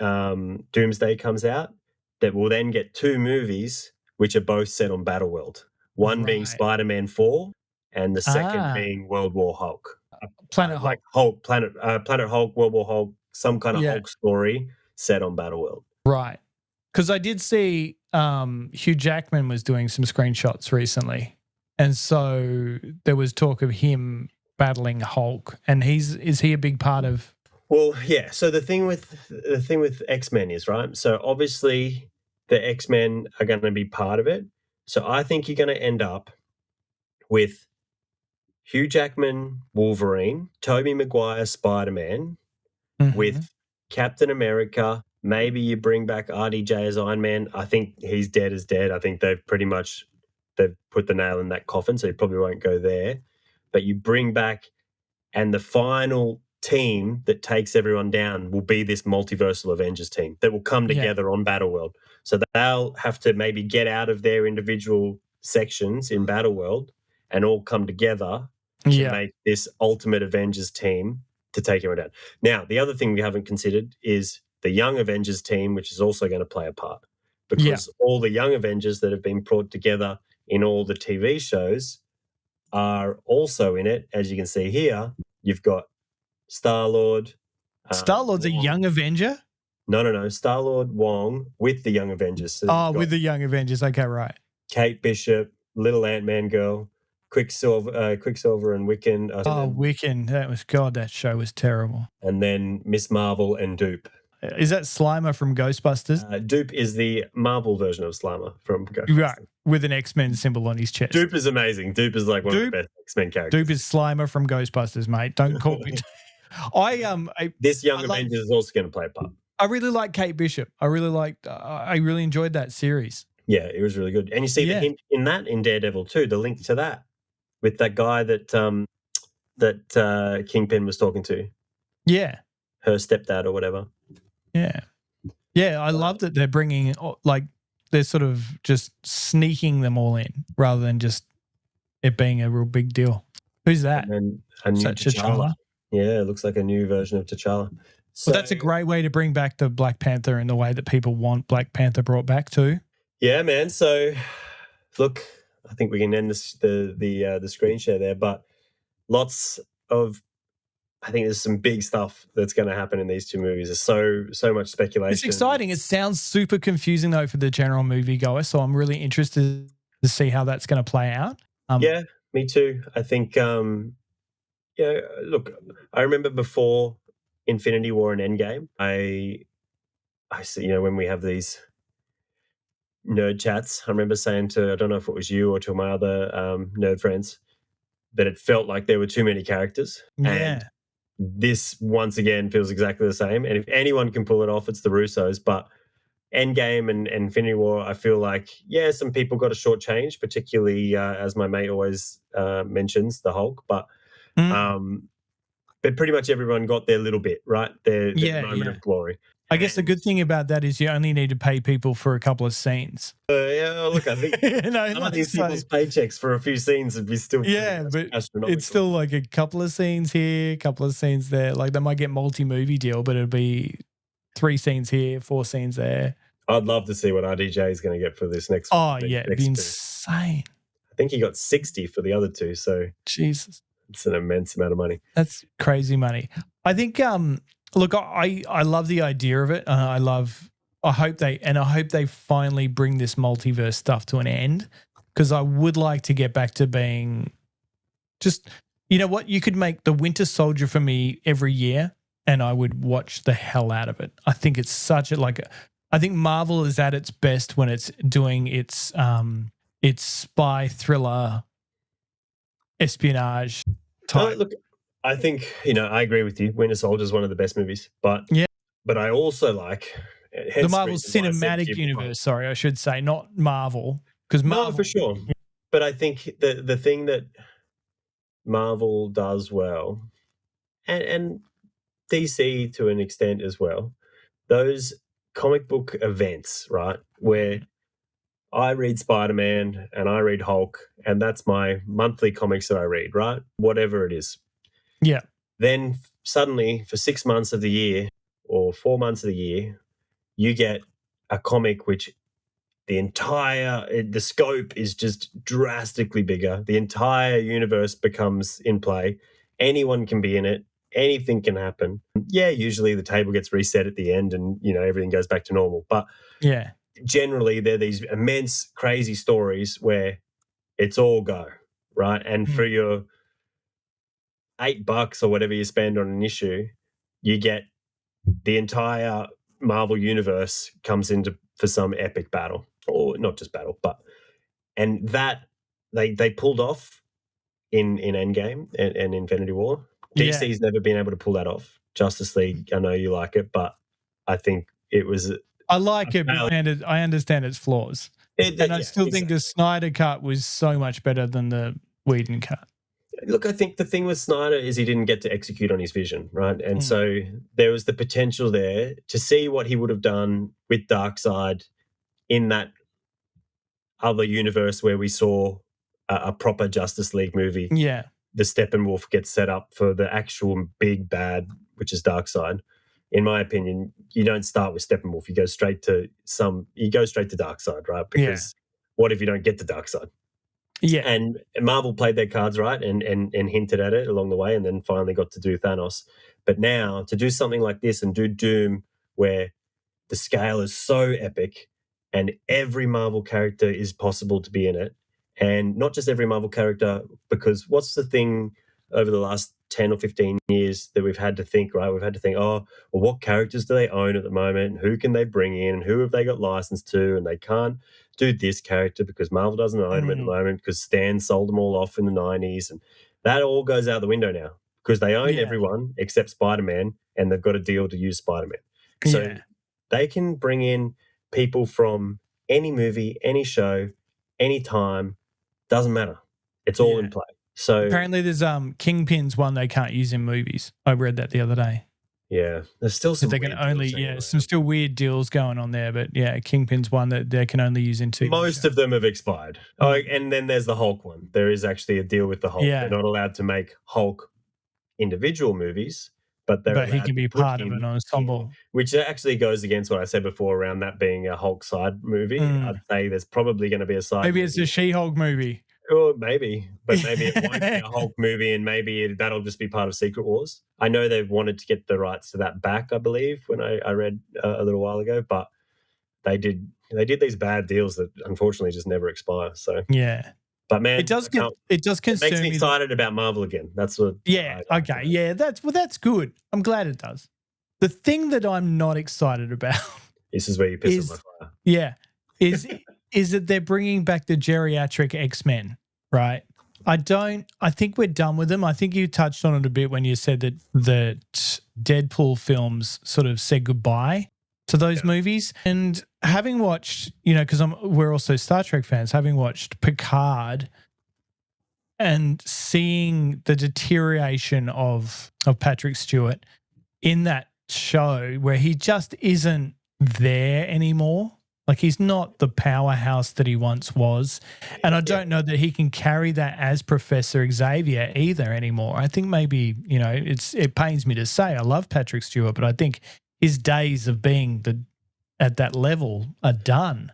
Doomsday comes out, that we'll then get 2 movies which are both set on Battleworld. One being Spider-Man 4 and the second being World War Hulk. Planet Hulk. Like Hulk, Planet Hulk, World War Hulk, some kind of Hulk story set on Battleworld. Right. Because I did see Hugh Jackman was doing some screenshots recently. And so there was talk of him battling Hulk. And is he a big part of? Well, yeah. So the thing with X-Men is, right, so obviously the X-Men are going to be part of it. So I think you're going to end up with Hugh Jackman Wolverine, Tobey Maguire Spider-Man, with Captain America. Maybe you bring back RDJ as Iron Man. I think he's dead as dead. I think they've put the nail in that coffin, so he probably won't go there. But you bring back, and the final team that takes everyone down will be this multiversal Avengers team that will come together on Battleworld. So they'll have to maybe get out of their individual sections in Battleworld and all come together to make this ultimate Avengers team to take everyone down. Now, the other thing we haven't considered is the Young Avengers team, which is also going to play a part, because all the Young Avengers that have been brought together in all the TV shows are also in it. As you can see here, you've got Star-Lord. Star-Lord's a Young Avenger? No. Star-Lord, Wong with the Young Avengers. So with the Young Avengers. Okay, right. Kate Bishop, Little Ant-Man Girl, Quicksilver and Wiccan. Wiccan. That show was terrible. And then Miss Marvel and Dupe. Is that Slimer from Ghostbusters? Dupe is the Marvel version of Slimer from Ghostbusters. Right, with an X-Men symbol on his chest. Dupe is amazing. Dupe is like one of the best X-Men characters. Dupe is Slimer from Ghostbusters, mate. Don't call me. This Young Avengers is also going to play a part. I really like Kate Bishop. I really enjoyed that series. Yeah, it was really good. And you see the hint in Daredevil too, the link to that with that guy that Kingpin was talking to. Yeah. Her stepdad or whatever. Yeah. Yeah, I love that they're bringing, they're sort of just sneaking them all in rather than just it being a real big deal. Who's that? And a new T'Challa. Yeah, it looks like a new version of T'Challa. So, well, that's a great way to bring back the Black Panther in the way that people want Black Panther brought back too. Yeah, man. So, look, I think we can end the screen share there, but I think there's some big stuff that's going to happen in these 2 movies. There's so much speculation. It's exciting. It sounds super confusing though for the general moviegoer, so I'm really interested to see how that's going to play out. Yeah, me too. I think, look, I remember before Infinity War and Endgame, I see, when we have these nerd chats, I remember saying I don't know if it was you or to my other nerd friends, that it felt like there were too many characters. Yeah. And this once again feels exactly the same. And if anyone can pull it off, it's the Russos. But Endgame and Infinity War, I feel like, some people got a short change, particularly as my mate always mentions, the Hulk. But pretty much everyone got their little bit, right? Their moment of glory. I guess the good thing about that is you only need to pay people for a couple of scenes. Look, I think some of these people's paychecks for a few scenes would be still but it's still like a couple of scenes here, a couple of scenes there. Like they might get multi-movie deal, but it'll be 3 scenes here, 4 scenes there. I'd love to see what RDJ is going to get for this next. Oh, yeah, it'd be next two. insane. I think he got 60 for the other two, so Jesus. it's an immense amount of money. That's crazy money. I think look, I love the idea of it. I hope they finally bring this multiverse stuff to an end, because I would like to get back to being just, you know what, you could make the Winter Soldier for me every year and I would watch the hell out of it. I think it's such a I think Marvel is at its best when it's doing its spy thriller espionage type. Look, I think, I agree with you. Winter Soldier is one of the best movies, but Yeah. but I also like The Marvel Cinematic Universe, sorry, I should say, not Marvel. Because Marvel, No, for sure. But I think the thing that Marvel does well, and DC to an extent as well, those comic book events, right, where I read Spider-Man and I read Hulk, and that's my monthly comics that I read, right? Whatever it is. Yeah. Then suddenly, for 6 months of the year or 4 months of the year, you get a comic which the scope is just drastically bigger. The entire universe becomes in play. Anyone can be in it. Anything can happen. Yeah, usually the table gets reset at the end and, everything goes back to normal. But yeah, generally, they're these immense, crazy stories where it's all go, right? And for your $8 or whatever you spend on an issue, you get the entire Marvel universe comes into for some epic battle, or not just battle, and that they pulled off in Endgame and Infinity War. DC's never been able to pull that off. Justice League, I know you like it, but I think it was. I like it, but I understand its flaws, and I still think the Snyder cut was so much better than the Whedon cut. Look, I think the thing with Snyder is he didn't get to execute on his vision, right? And so there was the potential there to see what he would have done with Darkseid in that other universe where we saw a proper Justice League movie. Yeah. The Steppenwolf gets set up for the actual big bad, which is Darkseid. In my opinion, you don't start with Steppenwolf. You go straight to Darkseid, right? Because what if you don't get to Darkseid? Yeah. And Marvel played their cards right and hinted at it along the way, and then finally got to do Thanos. But now to do something like this and do Doom, where the scale is so epic and every Marvel character is possible to be in it, and not just every Marvel character, because what's the thing over the last 10 or 15 years that we've had to think, right? We've had to think, oh, well, what characters do they own at the moment? Who can they bring in? Who have they got licensed to? And they can't do this character because Marvel doesn't own them at the moment because Stan sold them all off in the 90s. And that all goes out the window now because they own everyone except Spider-Man, and they've got a deal to use Spider-Man. So they can bring in people from any movie, any show, any time, doesn't matter. It's all in play. So apparently there's Kingpin's one they can't use in movies. I read that the other day. Yeah, there's still some. They can only some still weird deals going on there, but Kingpin's one that they can only use in TV. Most of them have expired. Oh, and then there's the Hulk one. There is actually a deal with the Hulk. They're not allowed to make Hulk individual movies, but he can be part of an ensemble. Which actually goes against what I said before around that being a Hulk side movie. I'd say there's probably going to be a side. Maybe it's a She-Hulk movie. Or maybe, but maybe it won't be a Hulk movie, and maybe that'll just be part of Secret Wars. I know they've wanted to get the rights to that back, I believe, when I read a little while ago, but they did these bad deals that unfortunately just never expire. So but man, it does concern it makes me excited about Marvel again. That's what. That's good. I'm glad it does. The thing that I'm not excited about. This is where you piss on my fire. Yeah, is that they're bringing back the geriatric X-Men, right? I think we're done with them. I think you touched on it a bit when you said that Deadpool films sort of said goodbye to those movies. And having watched, because we're also Star Trek fans, having watched Picard and seeing the deterioration of Patrick Stewart in that show where he just isn't there anymore. Like, he's not the powerhouse that he once was. And I don't know that he can carry that as Professor Xavier either anymore. I think maybe, it pains me to say I love Patrick Stewart, but I think his days of being at that level are done.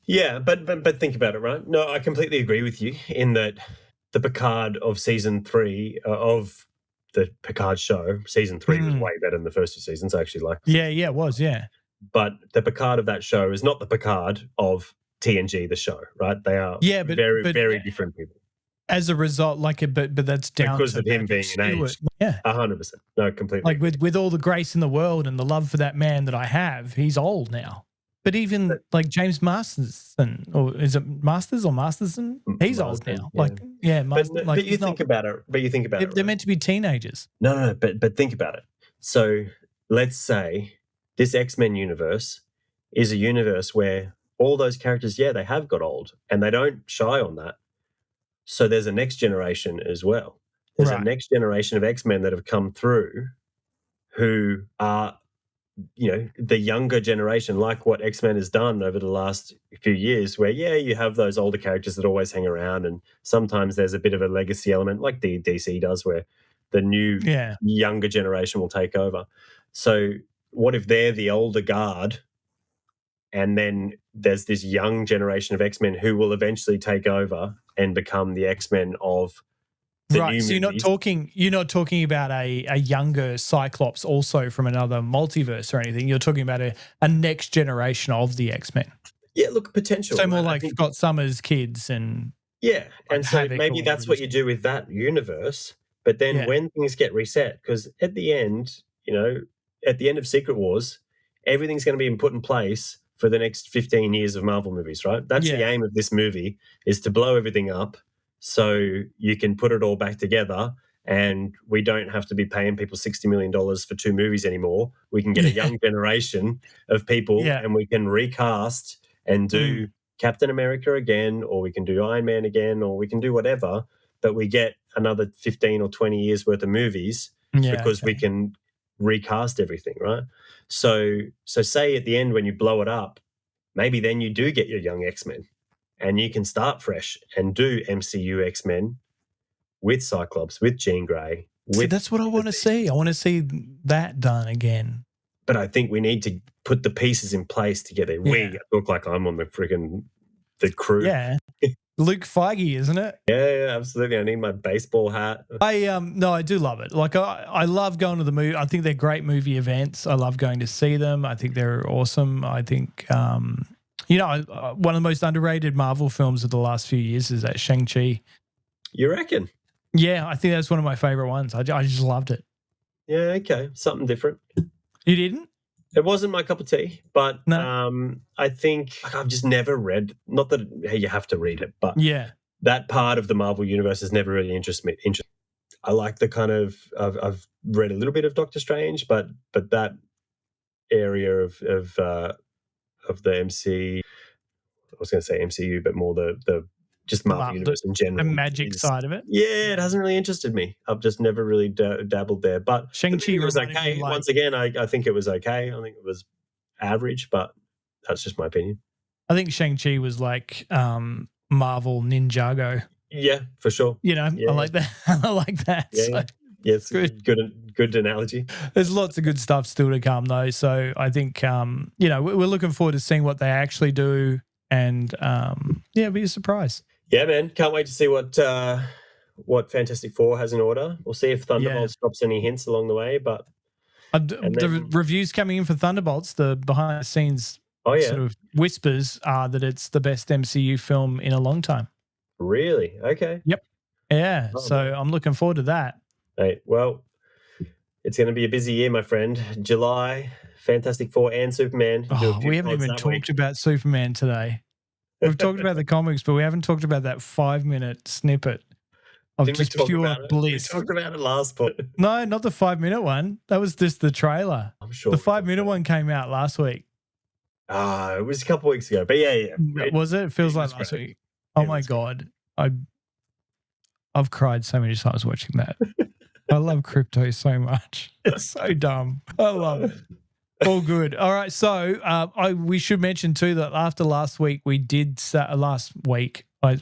Yeah, but think about it, right? No, I completely agree with you in that the Picard of season 3 of the Picard show, season 3 was way better than the first 2 seasons. I actually liked. Yeah, it was. Yeah, but the Picard of that show is not the Picard of TNG, the show, right? They are very different people. As a result, but that's down because to of him being an age. Yeah, 100%. No, completely. Like with all the grace in the world and the love for that man that I have, he's old now. But even like James Masterson, or is it Masters or Masterson? He's old now. Yeah. But you think about it. They're meant to be teenagers. No. But think about it. So let's say this X-Men universe is a universe where all those characters, they have got old, and they don't shy on that. So there's a next generation as well. There's a next generation of X-Men that have come through who are, the younger generation, like what X-Men has done over the last few years, where, you have those older characters that always hang around, and sometimes there's a bit of a legacy element like the DC does, where the new younger generation will take over. So what if they're the older guard, and then there's this young generation of X-Men who will eventually take over and become the X-Men of the new movies. So you're not talking about a younger Cyclops also from another multiverse or anything. You're talking about a next generation of the X-Men. Yeah, look, potential. So more like Scott Summers kids and and so maybe that's what you do with that universe. But then when things get reset, because at the end, at the end of Secret Wars, everything's going to be put in place for the next 15 years of Marvel movies, right? That's the aim of this movie, is to blow everything up so you can put it all back together, and we don't have to be paying people $60 million for 2 movies anymore. We can get a young generation of people, and we can recast and do Captain America again, or we can do Iron Man again, or we can do whatever, but we get another 15 or 20 years worth of movies because we can recast everything, right? So say at the end when you blow it up, maybe then you do get your young X-Men, and you can start fresh and do MCU X-Men with Cyclops, with Jean Grey. That's what I want to see. I want to see that done again. But I think we need to put the pieces in place together. We look like I'm on the crew. Yeah. Luke Feige, isn't it? Yeah, absolutely. I need my baseball hat. I do love it. Like I love going to the movie. I think they're great movie events. I love going to see them. I think they're awesome. I think one of the most underrated Marvel films of the last few years is that Shang-Chi. You reckon? Yeah, I think that's one of my favorite ones. I just loved it. Yeah, okay. Something different. You didn't? It wasn't my cup of tea, but no. I think I've just never read, not that you have to read it, but that part of the Marvel universe has never really interested me. I like the kind of, I've read a little bit of Doctor Strange, but that area of the MC, I was going to say MCU, but more the just Marvel universe in general. The magic side of it? Yeah, it hasn't really interested me. I've just never really dabbled there. But Shang-Chi was okay. Once again, I think it was okay. I think it was average, but that's just my opinion. I think Shang-Chi was like Marvel Ninjago. Yeah, for sure. I like that. I like that. Yeah, it's good analogy. There's lots of good stuff still to come, though. So I think, we're looking forward to seeing what they actually do, and it'll be a surprise. Yeah, man. Can't wait to see what Fantastic Four has in order. We'll see if Thunderbolts drops any hints along the way. But the reviews coming in for Thunderbolts, the behind-the-scenes sort of whispers are that it's the best MCU film in a long time. Really? Okay. Yep. Yeah. I'm looking forward to that. Right. Well, it's going to be a busy year, my friend. July, Fantastic Four and Superman. We haven't even talked about Superman today. We've talked about the comics, but we haven't talked about that 5-minute snippet of just pure bliss. We talked about it last point. No, not the 5-minute one. That was just the trailer. I'm sure. The 5-minute one came out last week. It was a couple of weeks ago, but yeah. Was it? It feels like last week. Oh my God. I've cried so many times watching that. I love crypto so much. It's so dumb. I love it. All good. All right. So we should mention too that after last week, we did last week. I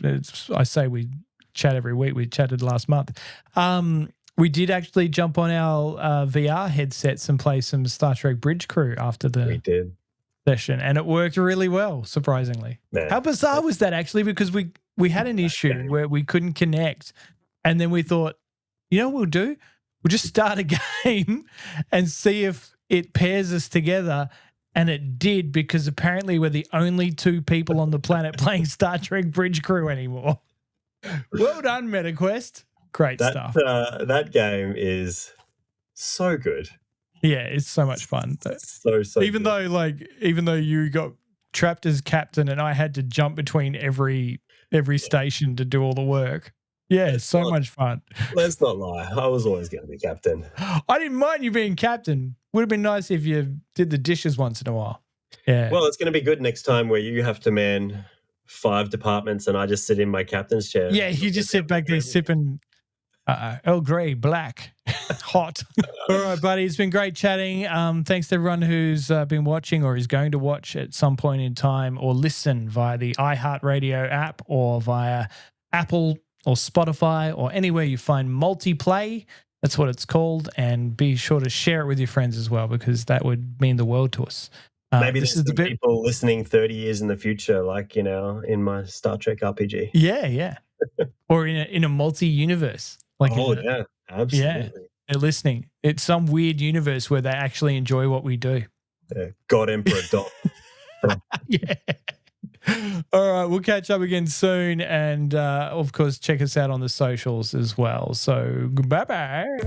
say we chat every week. We chatted last month. We did actually jump on our VR headsets and play some Star Trek Bridge Crew after the session, and it worked really well, surprisingly. Man, How bizarre was that actually? Because we had an issue where we couldn't connect, and then we thought, you know what we'll do? We'll just start a game and see if it pairs us together. And it did, because apparently we're the only two people on the planet playing Star Trek Bridge Crew anymore. Well done, MetaQuest. Great stuff. That game is so good. Yeah, it's so much fun. So even good. though you got trapped as captain and I had to jump between every station to do all the work. Yeah, it's so much fun. Let's not lie. I was always going to be captain. I didn't mind you being captain. Would have been nice if you did the dishes once in a while. Yeah. Well, it's going to be good next time where you have to man 5 departments and I just sit in my captain's chair. Yeah, you just sit back there sipping Earl Grey black. Hot. All right, buddy. It's been great chatting. Thanks to everyone who's been watching or is going to watch at some point in time or listen via the iHeartRadio app or via Apple or Spotify or anywhere you find multiplay. That's what it's called. And be sure to share it with your friends as well, because that would mean the world to us. Maybe there's some people listening 30 years in the future, like, in my Star Trek RPG. Yeah. Or in a multi-universe. Like yeah, absolutely. Yeah, they're listening. It's some weird universe where they actually enjoy what we do. Yeah. God Emperor Dot. Yeah. All right, we'll catch up again soon. And, of course, check us out on the socials as well. So, bye-bye.